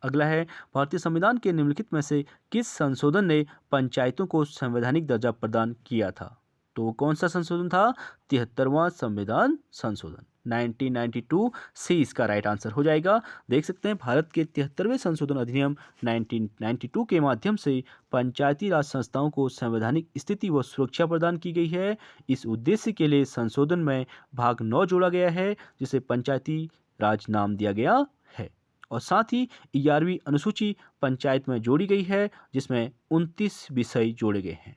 अगला है, भारतीय संविधान के निम्नलिखित में से किस संशोधन ने पंचायतों को संवैधानिक दर्जा प्रदान किया था। तो वो कौन सा संशोधन था? 73वां संविधान संशोधन 1992 सी इसका राइट आंसर हो जाएगा। देख सकते हैं, भारत के 73वें संशोधन अधिनियम 1992 के माध्यम से पंचायती राज संस्थाओं को संवैधानिक स्थिति व सुरक्षा प्रदान की गई है। इस उद्देश्य के लिए संशोधन में भाग 9 जोड़ा गया है जिसे पंचायती राज नाम दिया गया है और साथ ही 11वीं अनुसूची पंचायत में जोड़ी गई है जिसमें 29 विषय जोड़े गए हैं।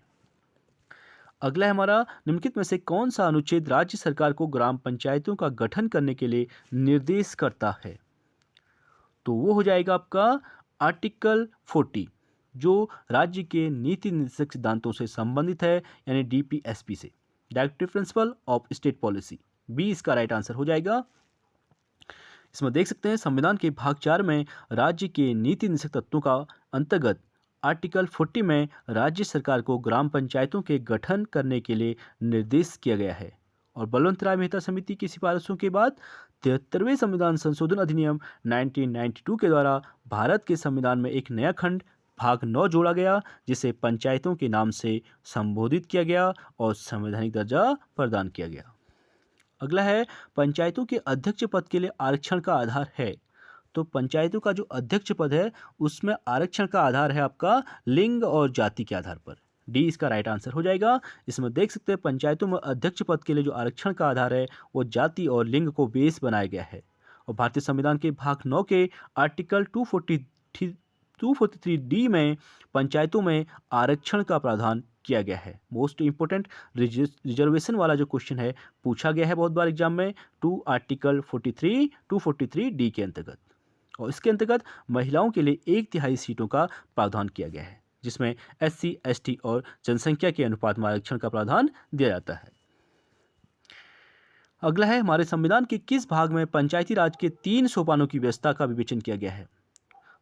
अगला है हमारा, निम्नलिखित में से कौन सा अनुच्छेद राज्य सरकार को ग्राम पंचायतों का गठन करने के लिए निर्देश करता है। तो वो हो जाएगा आपका आर्टिकल 40 जो राज्य के नीति निर्देशक सिद्धांतों से संबंधित है, यानी DPSP से, directive principle of state policy. B इसका राइट आंसर हो जाएगा। इसमें देख सकते हैं, संविधान के भाग 4 में राज्य के नीति निर्देशक तत्वों का अंतर्गत आर्टिकल 40 में राज्य सरकार को ग्राम पंचायतों के गठन करने के लिए निर्देश किया गया है और बलवंत राय मेहता समिति की सिफारिशों के बाद 73वें संविधान संशोधन अधिनियम 1992 के द्वारा भारत के संविधान में एक नया खंड भाग 9 जोड़ा गया जिसे पंचायतों के नाम से संबोधित किया गया और संवैधानिक दर्जा प्रदान किया गया। अगला है, पंचायतों के अध्यक्ष पद के लिए आरक्षण का आधार है। तो पंचायतों का जो अध्यक्ष पद है उसमें आरक्षण का आधार है आपका लिंग और जाति के आधार पर। डी इसका राइट आंसर हो जाएगा। इसमें देख सकते हैं, पंचायतों में अध्यक्ष पद के लिए जो आरक्षण का आधार है वो जाति और लिंग को बेस बनाया गया है और भारतीय संविधान के भाग 9 के आर्टिकल 243D में पंचायतों में आरक्षण का प्रावधान किया गया है। मोस्ट इंपोर्टेंट रिजर्वेशन वाला जो क्वेश्चन है पूछा गया है बहुत बार एग्जाम में, आर्टिकल 243D के अंतर्गत, और इसके अंतर्गत महिलाओं के लिए 1/3 सीटों का प्रावधान किया गया है जिसमें SC, ST और जनसंख्या के अनुपात में आरक्षण का प्रावधान दिया जाता है। अगला है, हमारे संविधान के किस भाग में पंचायती राज के 3 सोपानों की व्यवस्था का विवेचन किया गया है।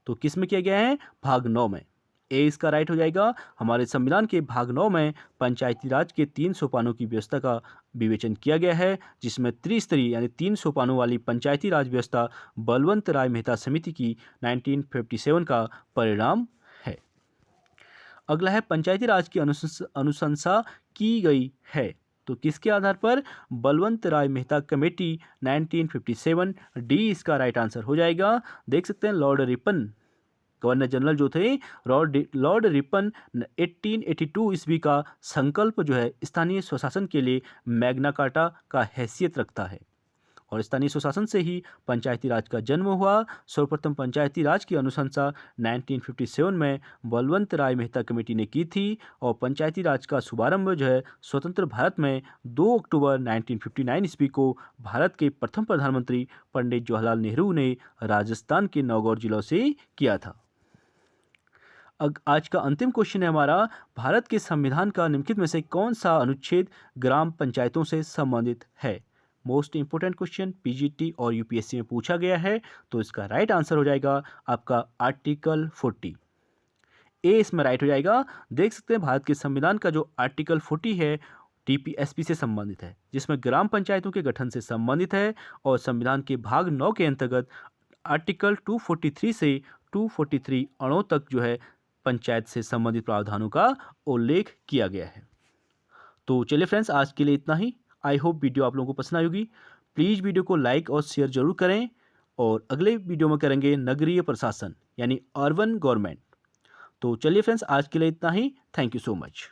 तो किस में किया गया है? भाग 9 में। ए इसका राइट हो जाएगा। हमारे संविधान के भाग 9 में पंचायती राज के 3 सोपानों की व्यवस्था का विवेचन किया गया है जिसमें त्रिस्तरीय यानी 3 सोपानों वाली पंचायती राज व्यवस्था बलवंत राय मेहता समिति की 1957 का परिणाम है। अगला है, पंचायती राज की अनुशंसा की गई है। तो किसके आधार पर? बलवंत राय मेहता कमेटी 1957। डी इसका राइट आंसर हो जाएगा। देख सकते हैं, लॉर्ड रिपन गवर्नर जनरल जो थे लॉर्ड रिपन 1882 ईस्वी का संकल्प जो है स्थानीय स्वशासन के लिए मैग्ना कार्टा का हैसियत रखता है और स्थानीय स्वशासन से ही पंचायती राज का जन्म हुआ। सर्वप्रथम पंचायती राज की अनुशंसा 1957 में बलवंत राय मेहता कमेटी ने की थी और पंचायती राज का शुभारंभ जो है स्वतंत्र भारत में 2 अक्टूबर 1959 ईस्वी को भारत के प्रथम प्रधानमंत्री पंडित जवाहरलाल नेहरू ने राजस्थान के नौगौर जिलों से किया था। आज का अंतिम क्वेश्चन है हमारा, भारत के संविधान का निम्नलिखित में से कौन सा अनुच्छेद ग्राम पंचायतों से संबंधित है? मोस्ट इंपोर्टेंट क्वेश्चन पीजीटी और यूपीएससी में पूछा गया है, तो इसका राइट आंसर हो जाएगा आपका आर्टिकल 40। ए इसमें राइट हो जाएगा। देख सकते हैं भारत के संविधान का जो आर्टिकल 40 है टीपीएसपी से संबंधित है, जिसमें ग्राम पंचायतों के गठन से संबंधित है और संविधान के भाग 9 के अंतर्गत आर्टिकल 243 से 243 अणों तक जो है पंचायत से संबंधित प्रावधानों का उल्लेख किया गया है। तो चलिए फ्रेंड्स, आज के लिए इतना ही। आई होप वीडियो आप लोगों को पसंद आई होगी। प्लीज़ वीडियो को लाइक और शेयर जरूर करें और अगले वीडियो में करेंगे नगरीय प्रशासन यानी अर्बन गवर्नमेंट। तो चलिए फ्रेंड्स, आज के लिए इतना ही। Thank you so much.